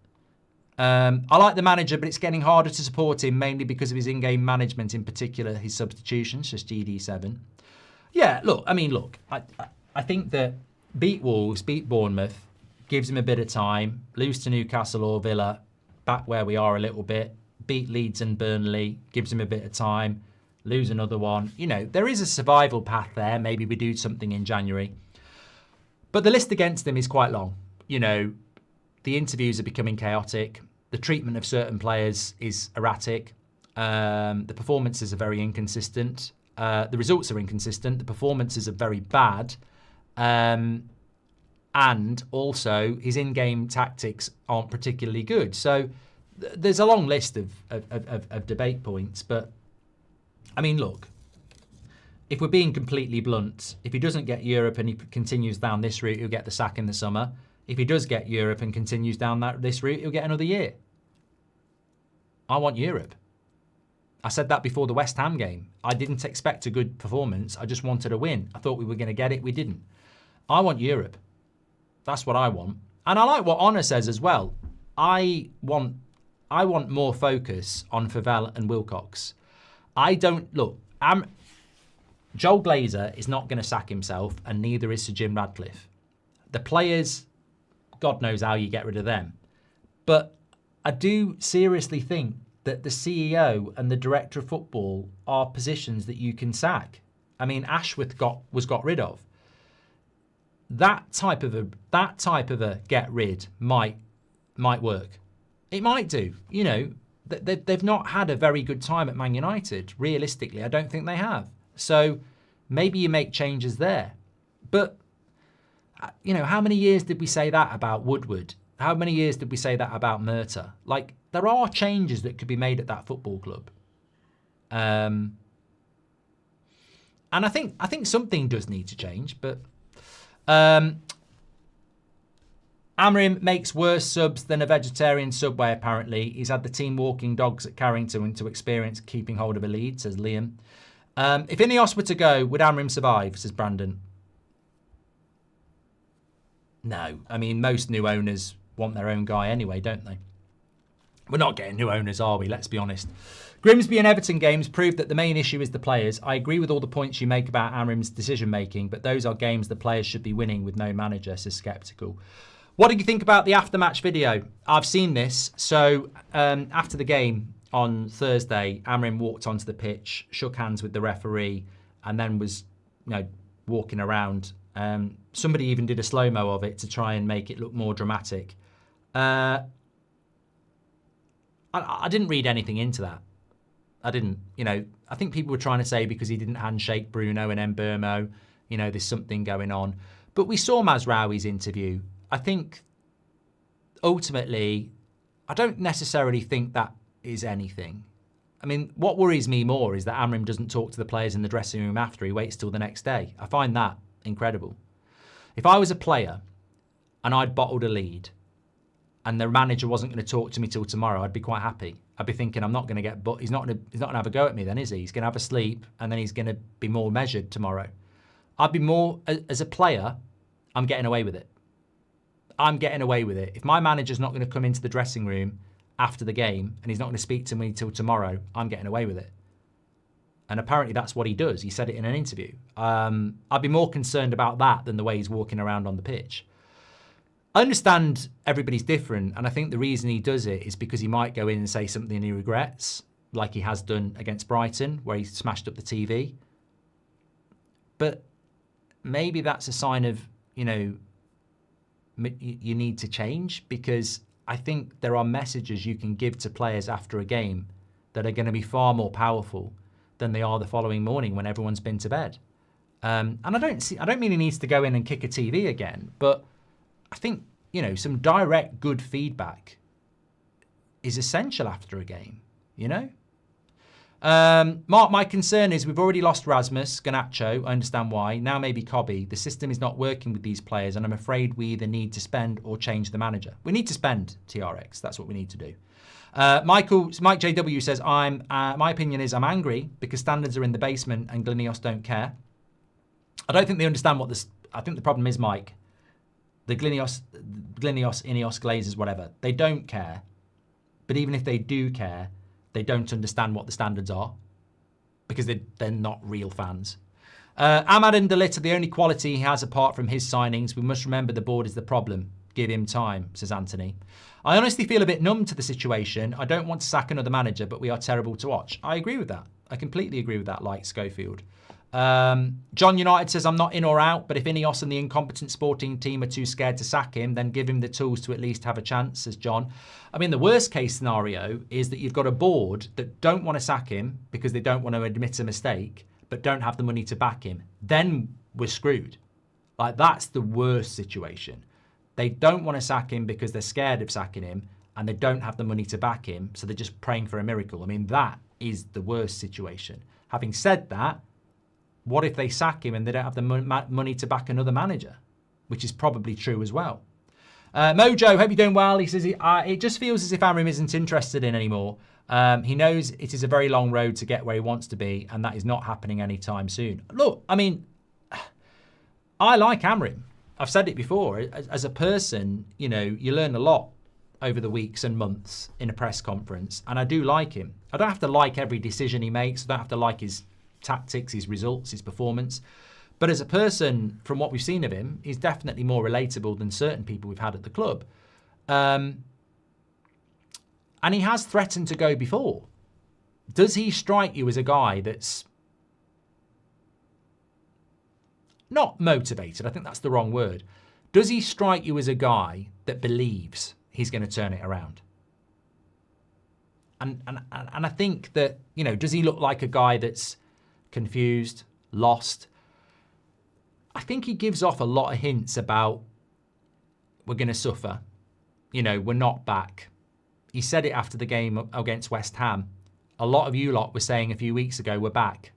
I like the manager, but it's getting harder to support him, mainly because of his in-game management, in particular his substitutions, just GD7. Yeah, look, I think that beat Wolves, beat Bournemouth, gives him a bit of time, lose to Newcastle or Villa, back where we are a little bit, beat Leeds and Burnley, gives him a bit of time, lose another one. You know, there is a survival path there. Maybe we do something in January. But the list against him is quite long. You know, the interviews are becoming chaotic. The treatment of certain players is erratic. The performances are very inconsistent. The results are inconsistent. The performances are very bad. And also, his in-game tactics aren't particularly good. So there's a long list of debate points. But, I mean, look, if we're being completely blunt, if he doesn't get Europe and he continues down this route, he'll get the sack in the summer. If he does get Europe and continues down this route, he'll get another year. I want Europe. I said that before the West Ham game. I didn't expect a good performance. I just wanted a win. I thought we were going to get it. We didn't. I want Europe. That's what I want. And I like what Honor says as well. I want more focus on Favell and Wilcox. Joel Glazer is not going to sack himself, and neither is Sir Jim Radcliffe. The players, God knows how you get rid of them. But I do seriously think that the CEO and the director of football are positions that you can sack. I mean, Ashworth was got rid of. That type of a get rid might work. It might do. You know, they've not had a very good time at Man United. Realistically, I don't think they have. So maybe you make changes there. But you know, how many years did we say that about Woodward? How many years did we say that about Murta? Like, there are changes that could be made at that football club. And I think something does need to change, but Amorim makes worse subs than a vegetarian Subway, apparently. He's had the team walking dogs at Carrington to experience keeping hold of a lead, says Liam. If INEOS were to go, would Amorim survive, says Brandon? No. I mean, most new owners want their own guy anyway, don't they? We're not getting new owners, are we? Let's be honest. Grimsby and Everton games proved that the main issue is the players. I agree with all the points you make about Amorim's decision-making, but those are games the players should be winning with no manager, says Sceptical. What did you think about the after-match video? I've seen this. So after the game on Thursday, Amorim walked onto the pitch, shook hands with the referee, and then was, you know, walking around. Somebody even did a slow-mo of it to try and make it look more dramatic. I didn't read anything into that. I didn't. You know, I think people were trying to say because he didn't handshake Bruno and Mbeumo, you know, there's something going on. But we saw Mazraoui's interview. I think ultimately, I don't necessarily think that is anything. I mean, what worries me more is that Amorim doesn't talk to the players in the dressing room after. He waits till the next day. I find that incredible. If I was a player and I'd bottled a lead and the manager wasn't going to talk to me till tomorrow, I'd be quite happy. I'd be thinking, I'm not going to get, but he's not going to have a go at me then, is he? He's going to have a sleep and then he's going to be more measured tomorrow. I'd be more, as a player, I'm getting away with it. I'm getting away with it. If my manager's not going to come into the dressing room after the game and he's not going to speak to me till tomorrow, I'm getting away with it. And apparently that's what he does. He said it in an interview. I'd be more concerned about that than the way he's walking around on the pitch. I understand everybody's different, and I think the reason he does it is because he might go in and say something he regrets, like he has done against Brighton, where he smashed up the TV. But maybe that's a sign of, you know, you need to change, because I think there are messages you can give to players after a game that are going to be far more powerful than they are the following morning when everyone's been to bed. And I don't mean he needs to go in and kick a TV again, but I think, you know, some direct good feedback is essential after a game, you know? Mark, my concern is we've already lost Rasmus, Garnacho, I understand why. Now maybe Cobby. The system is not working with these players, and I'm afraid we either need to spend or change the manager. We need to spend, TRX. That's what we need to do. Mike JW says, my opinion is I'm angry because standards are in the basement and INEOS don't care. I don't think they understand what this... I think the problem is, Mike, the INEOS, Glazers, whatever, they don't care. But even if they do care, they don't understand what the standards are because they're not real fans. Ahmad and Dalit are the only quality he has apart from his signings. We must remember the board is the problem. Give him time, says Anthony. I honestly feel a bit numb to the situation. I don't want to sack another manager, but we are terrible to watch. I agree with that. I completely agree with that, like Schofield. John United says, I'm not in or out, but if INEOS and the incompetent sporting team are too scared to sack him, then give him the tools to at least have a chance, says John. I mean, the worst case scenario is that you've got a board that don't want to sack him because they don't want to admit a mistake, but don't have the money to back him. Then we're screwed. Like, that's the worst situation. They don't want to sack him because they're scared of sacking him, and they don't have the money to back him, so they're just praying for a miracle. I mean, that is the worst situation. Having said that, what if they sack him and they don't have the money to back another manager? Which is probably true as well. Mojo, hope you're doing well. He says, it just feels as if Amorim isn't interested in anymore. He knows it is a very long road to get where he wants to be, and that is not happening anytime soon. Look, I mean, I like Amorim. I've said it before. As a person, you know, you learn a lot over the weeks and months in a press conference, and I do like him. I don't have to like every decision he makes. I don't have to like his tactics, his results, his performance. But as a person, from what we've seen of him, he's definitely more relatable than certain people we've had at the club. And And he has threatened to go before. Does he strike you as a guy that's not motivated? I think that's the wrong word. Does he strike you as a guy that believes he's going to turn it around? And I think that, you know, does he look like a guy that's confused, lost? I think he gives off a lot of hints about we're going to suffer. You know, we're not back. He said it after the game against West Ham. A lot of you lot were saying a few weeks ago, we're back.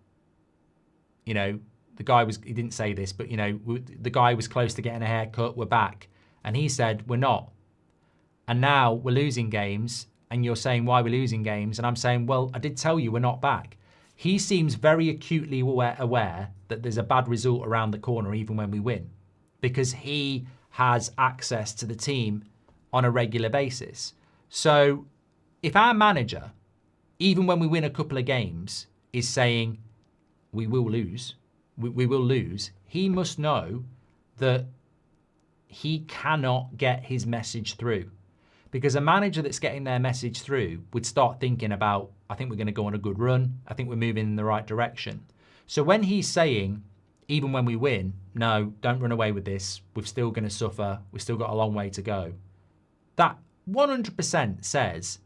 You know, the guy was, he didn't say this, but, you know, the guy was close to getting a haircut, we're back. And he said, we're not. And now we're losing games, and you're saying, why we're losing games? And I'm saying, well, I did tell you we're not back. He seems very acutely aware that there's a bad result around the corner even when we win, because he has access to the team on a regular basis. So if our manager, even when we win a couple of games, is saying we will lose, we will lose, he must know that he cannot get his message through. Because a manager that's getting their message through would start thinking about, I think we're going to go on a good run. I think we're moving in the right direction. So when he's saying, even when we win, no, don't run away with this. We're still going to suffer. We've still got a long way to go. That 100% says,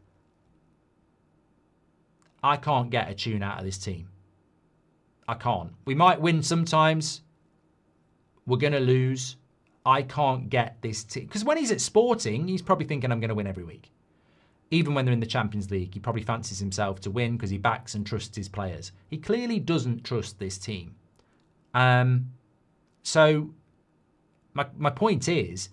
I can't get a tune out of this team. I can't. We might win sometimes. We're going to lose. I can't get this team. Because when he's at Sporting, he's probably thinking, I'm going to win every week. Even when they're in the Champions League, he probably fancies himself to win because he backs and trusts his players. He clearly doesn't trust this team. So my point is,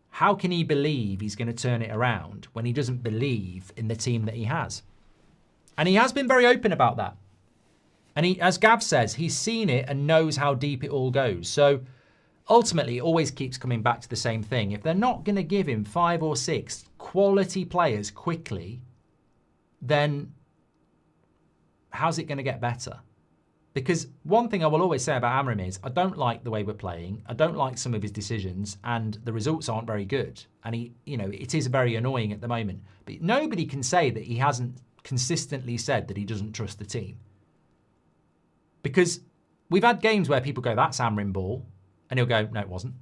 how can he believe he's going to turn it around when he doesn't believe in the team that he has? And he has been very open about that. And he, as Gav says, he's seen it and knows how deep it all goes. So ultimately, it always keeps coming back to the same thing. If they're not going to give him 5 or 6 quality players quickly, then how's it going to get better? Because one thing I will always say about Amorim is, I don't like the way we're playing. I don't like some of his decisions, and the results aren't very good. And he, you know, it is very annoying at the moment. But nobody can say that he hasn't consistently said that he doesn't trust the team. Because we've had games where people go, that's Amorim ball. And he'll go, no, it wasn't.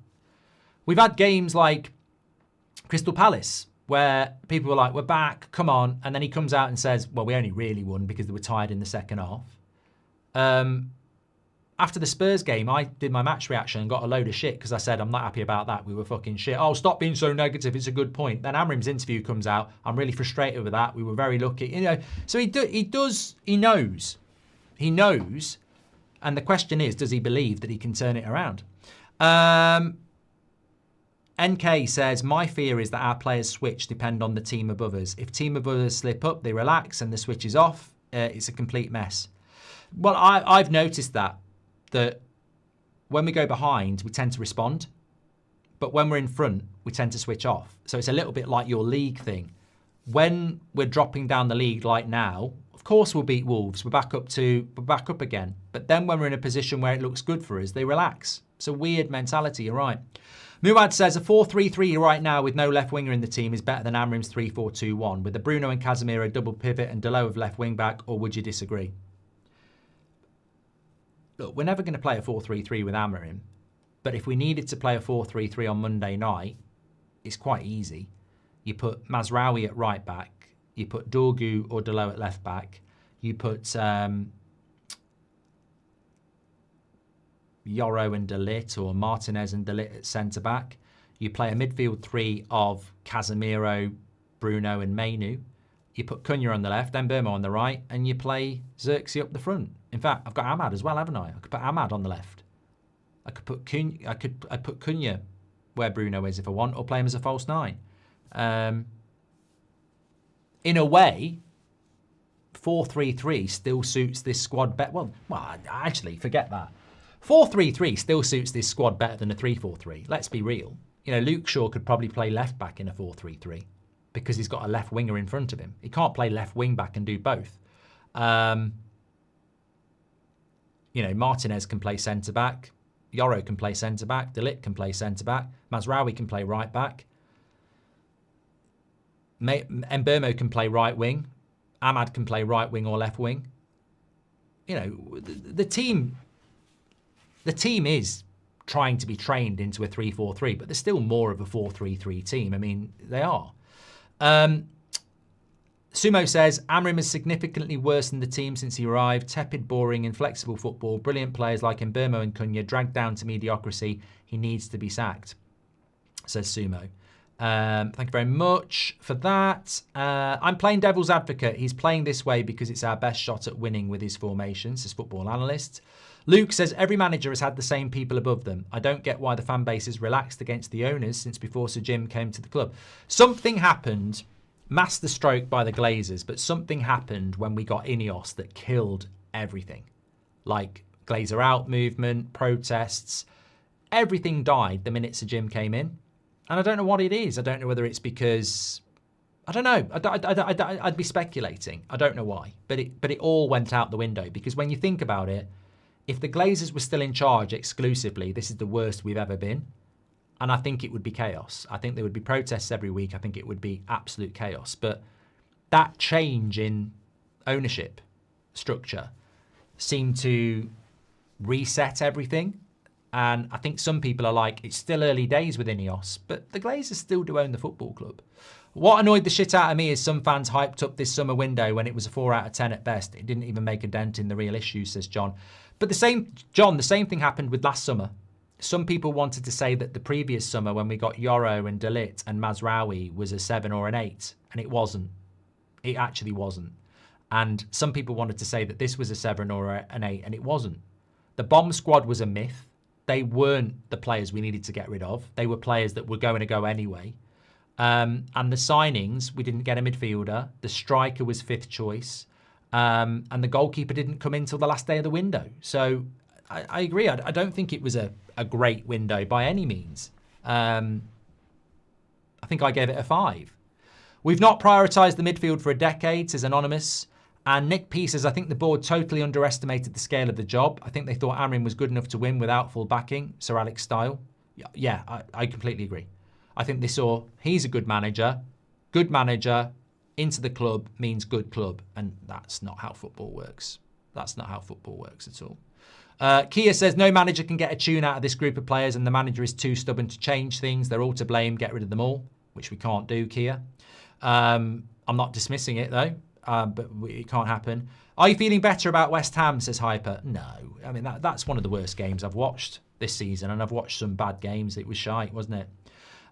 We've had games like Crystal Palace where people were like, we're back, come on. And then he comes out and says, well, we only really won because they were tired in the second half. After the Spurs game, I did my match reaction and got a load of shit because I said, I'm not happy about that. We were fucking shit. Oh, stop being so negative. It's a good point. Then Amorim's interview comes out. I'm really frustrated with that. We were very lucky. You know, so he knows. He knows. And the question is, does he believe that he can turn it around? NK says, my fear is that our players' switch depend on the team above us. If team above us slip up, they relax and the switch is off. It's a complete mess. Well, I've noticed that when we go behind, we tend to respond. But when we're in front, we tend to switch off. So it's a little bit like your league thing. When we're dropping down the league like now, of course we'll beat Wolves. We're back up again. But then when we're in a position where it looks good for us, they relax. It's a weird mentality, you're right. Muad says, a 4-3-3 right now with no left winger in the team is better than Amorim's 3-4-2-1, with the Bruno and Casemiro double pivot and Delo of left wing back, or would you disagree? Look, we're never going to play a 4-3-3 with Amorim, but if we needed to play a 4-3-3 on Monday night, it's quite easy. You put Mazraoui at right back, you put Dorgu or Delo at left back, you put Yoro and De Ligt, or Martinez and De Ligt at centre-back. You play a midfield 3 of Casemiro, Bruno and Mainu. You put Cunha on the left, then Mbeumo on the right, and you play Xerxes up the front. In fact, I've got Ahmad as well, haven't I? I could put Ahmad on the left. I could put Cunha, I'd put Cunha where Bruno is if I want, or play him as a false 9. In a way, 4-3-3 still suits this squad better. Well, actually, forget that. 4-3-3 still suits this squad better than a 3-4-3. Let's be real. You know, Luke Shaw could probably play left back in a 4-3-3 because he's got a left winger in front of him. He can't play left wing back and do both. You know, Martinez can play centre back. Yoro can play centre back. De Ligt can play centre back. Mazraoui can play right back. Mbeumo can play right wing. Ahmad can play right wing or left wing. You know, the team is trying to be trained into a 3-4-3, but they're still more of a 4-3-3 team. I mean, they are. Sumo says, Amorim is significantly worse than the team since he arrived. Tepid, boring, inflexible football. Brilliant players like Mbeumo and Cunha dragged down to mediocrity. He needs to be sacked, says Sumo. Thank you very much for that. I'm playing devil's advocate. He's playing this way because it's our best shot at winning with his formations, says Football Analyst. Luke says, every manager has had the same people above them. I don't get why the fan base is relaxed against the owners since before Sir Jim came to the club. Something happened, masterstroke by the Glazers, but something happened when we got INEOS that killed everything. Like Glazer out movement, protests, everything died the minute Sir Jim came in. And I don't know what it is. I don't know whether it's because, I don't know. I'd be speculating. I don't know why. But it all went out the window. Because when you think about it, if the Glazers were still in charge exclusively, this is the worst we've ever been. And I think it would be chaos. I think there would be protests every week. I think it would be absolute chaos. But that change in ownership structure seemed to reset everything. And I think some people are like, it's still early days with INEOS, but the Glazers still do own the football club. What annoyed the shit out of me is some fans hyped up this summer window when it was a 4 out of 10 at best. It didn't even make a dent in the real issue, says John. But the same thing happened with last summer. Some people wanted to say that the previous summer when we got Yoro and Dalit and Mazraoui was a 7 or an 8, and it wasn't. It actually wasn't. And some people wanted to say that this was a 7 or an 8, and it wasn't. The bomb squad was a myth. They weren't the players we needed to get rid of. They were players that were going to go anyway. And the signings, we didn't get a midfielder. The striker was 5th choice. And the goalkeeper didn't come in till the last day of the window. So I agree. I don't think it was a great window by any means. I think I gave it a 5. We've not prioritised the midfield for a decade, says Anonymous. And Nick P says, I think the board totally underestimated the scale of the job. I think they thought Amorim was good enough to win without full backing, Sir Alex style. Yeah, I completely agree. I think they saw he's a good manager. Good manager into the club means good club. And that's not how football works. That's not how football works at all. Kia says, no manager can get a tune out of this group of players and the manager is too stubborn to change things. They're all to blame. Get rid of them all, which we can't do, Kia. I'm not dismissing it, though. But it can't happen. Are you feeling better about West Ham, says Hyper? No. I mean, that's one of the worst games I've watched this season, and I've watched some bad games. It was shite, wasn't it?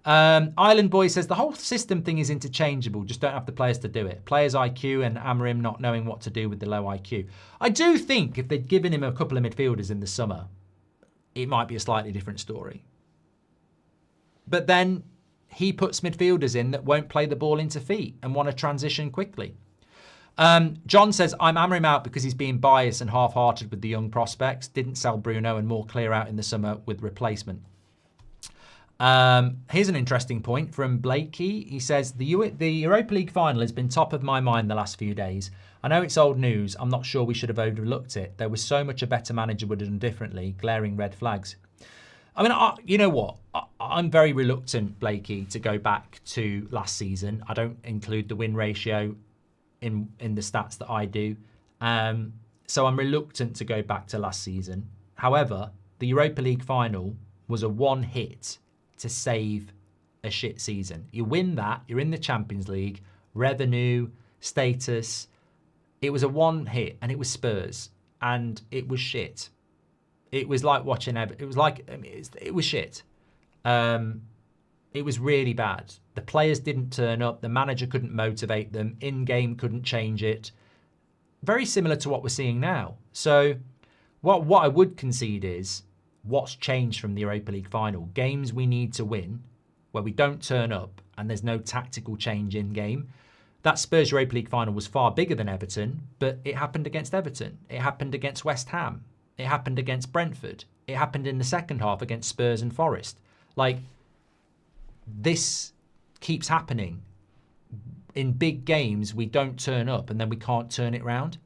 Island Boy says, the whole system thing is interchangeable. Just don't have the players to do it. Players' IQ and Amorim not knowing what to do with the low IQ. I do think if they'd given him a couple of midfielders in the summer, it might be a slightly different story. But then he puts midfielders in that won't play the ball into feet and want to transition quickly. John says, I'm Amorim out because he's being biased and half-hearted with the young prospects. Didn't sell Bruno and more clear out in the summer with replacement. Here's an interesting point from Blakey. He says, the Europa League final has been top of my mind the last few days. I know it's old news. I'm not sure we should have overlooked it. There was so much a better manager would have done differently. Glaring red flags. I mean, you know what? I'm very reluctant, Blakey, to go back to last season. I don't include the win ratio in the stats that I do. So I'm reluctant to go back to last season. However, the Europa League final was a one hit to save a shit season. You win that, you're in the Champions League, revenue, status. It was a one hit and it was Spurs and it was shit. It was like watching Everton. It was like, it was shit. It was really bad. The players didn't turn up. The manager couldn't motivate them. In-game couldn't change it. Very similar to what we're seeing now. So what I would concede is what's changed from the Europa League final. Games we need to win where we don't turn up and there's no tactical change in-game. That Spurs Europa League final was far bigger than Everton, but it happened against Everton. It happened against West Ham. It happened against Brentford. It happened in the second half against Spurs and Forest. Like, this keeps happening. In big games, we don't turn up and then we can't turn it round.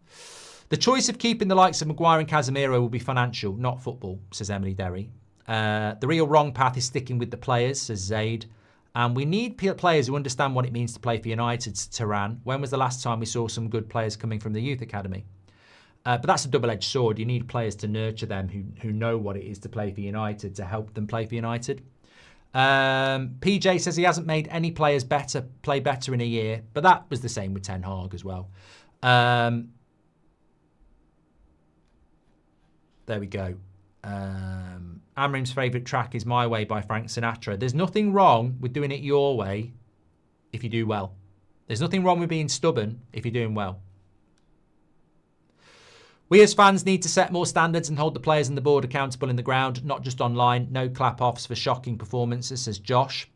The choice of keeping the likes of Maguire and Casemiro will be financial, not football, says Emily Derry. The real wrong path is sticking with the players, says Zaid. And we need players who understand what it means to play for United, Turan. When was the last time we saw some good players coming from the youth academy? But that's a double-edged sword. You need players to nurture them who know what it is to play for United, to help them play for United. PJ says he hasn't made any players play better in a year, but that was the same with Ten Hag as well. There we go. Amorim's favourite track is My Way by Frank Sinatra. There's nothing wrong with doing it your way if you do well. There's nothing wrong with being stubborn if you're doing well. We as fans need to set more standards and hold the players and the board accountable in the ground, not just online. No clap-offs for shocking performances, says Josh.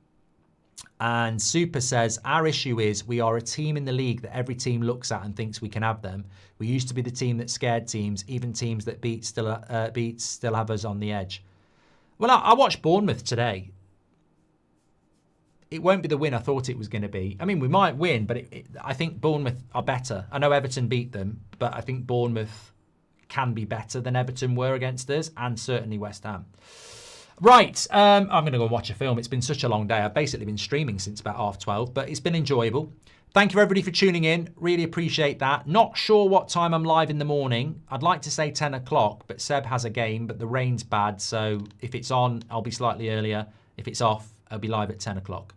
And Super says, our issue is we are a team in the league that every team looks at and thinks we can have them. We used to be the team that scared teams, even teams that beat still have us on the edge. Well, I watched Bournemouth today. It won't be the win I thought it was going to be. I mean, we might win, but I think Bournemouth are better. I know Everton beat them, but I think Bournemouth can be better than Everton were against us, and certainly West Ham. Right, I'm going to go and watch a film. It's been such a long day. I've basically been streaming since about 12:30, but it's been enjoyable. Thank you everybody for tuning in. Really appreciate that. Not sure what time I'm live in the morning. I'd like to say 10 o'clock, but Seb has a game, but the rain's bad, so if it's on, I'll be slightly earlier. If it's off, I'll be live at 10 o'clock.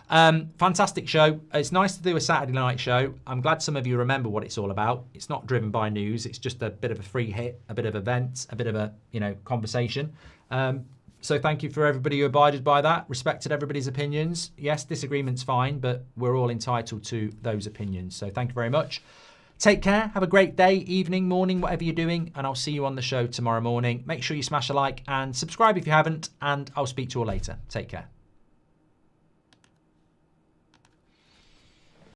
Fantastic show. It's nice to do a Saturday night show. I'm glad some of you remember what it's all about. It's not driven by news. It's just a bit of a free hit, a bit of events, a bit of a, conversation. So thank you for everybody who abided by that, respected everybody's opinions. Yes, disagreement's fine, but we're all entitled to those opinions. So thank you very much. Take care. Have a great day, evening, morning, whatever you're doing. And I'll see you on the show tomorrow morning. Make sure you smash a like and subscribe if you haven't. And I'll speak to you all later. Take care.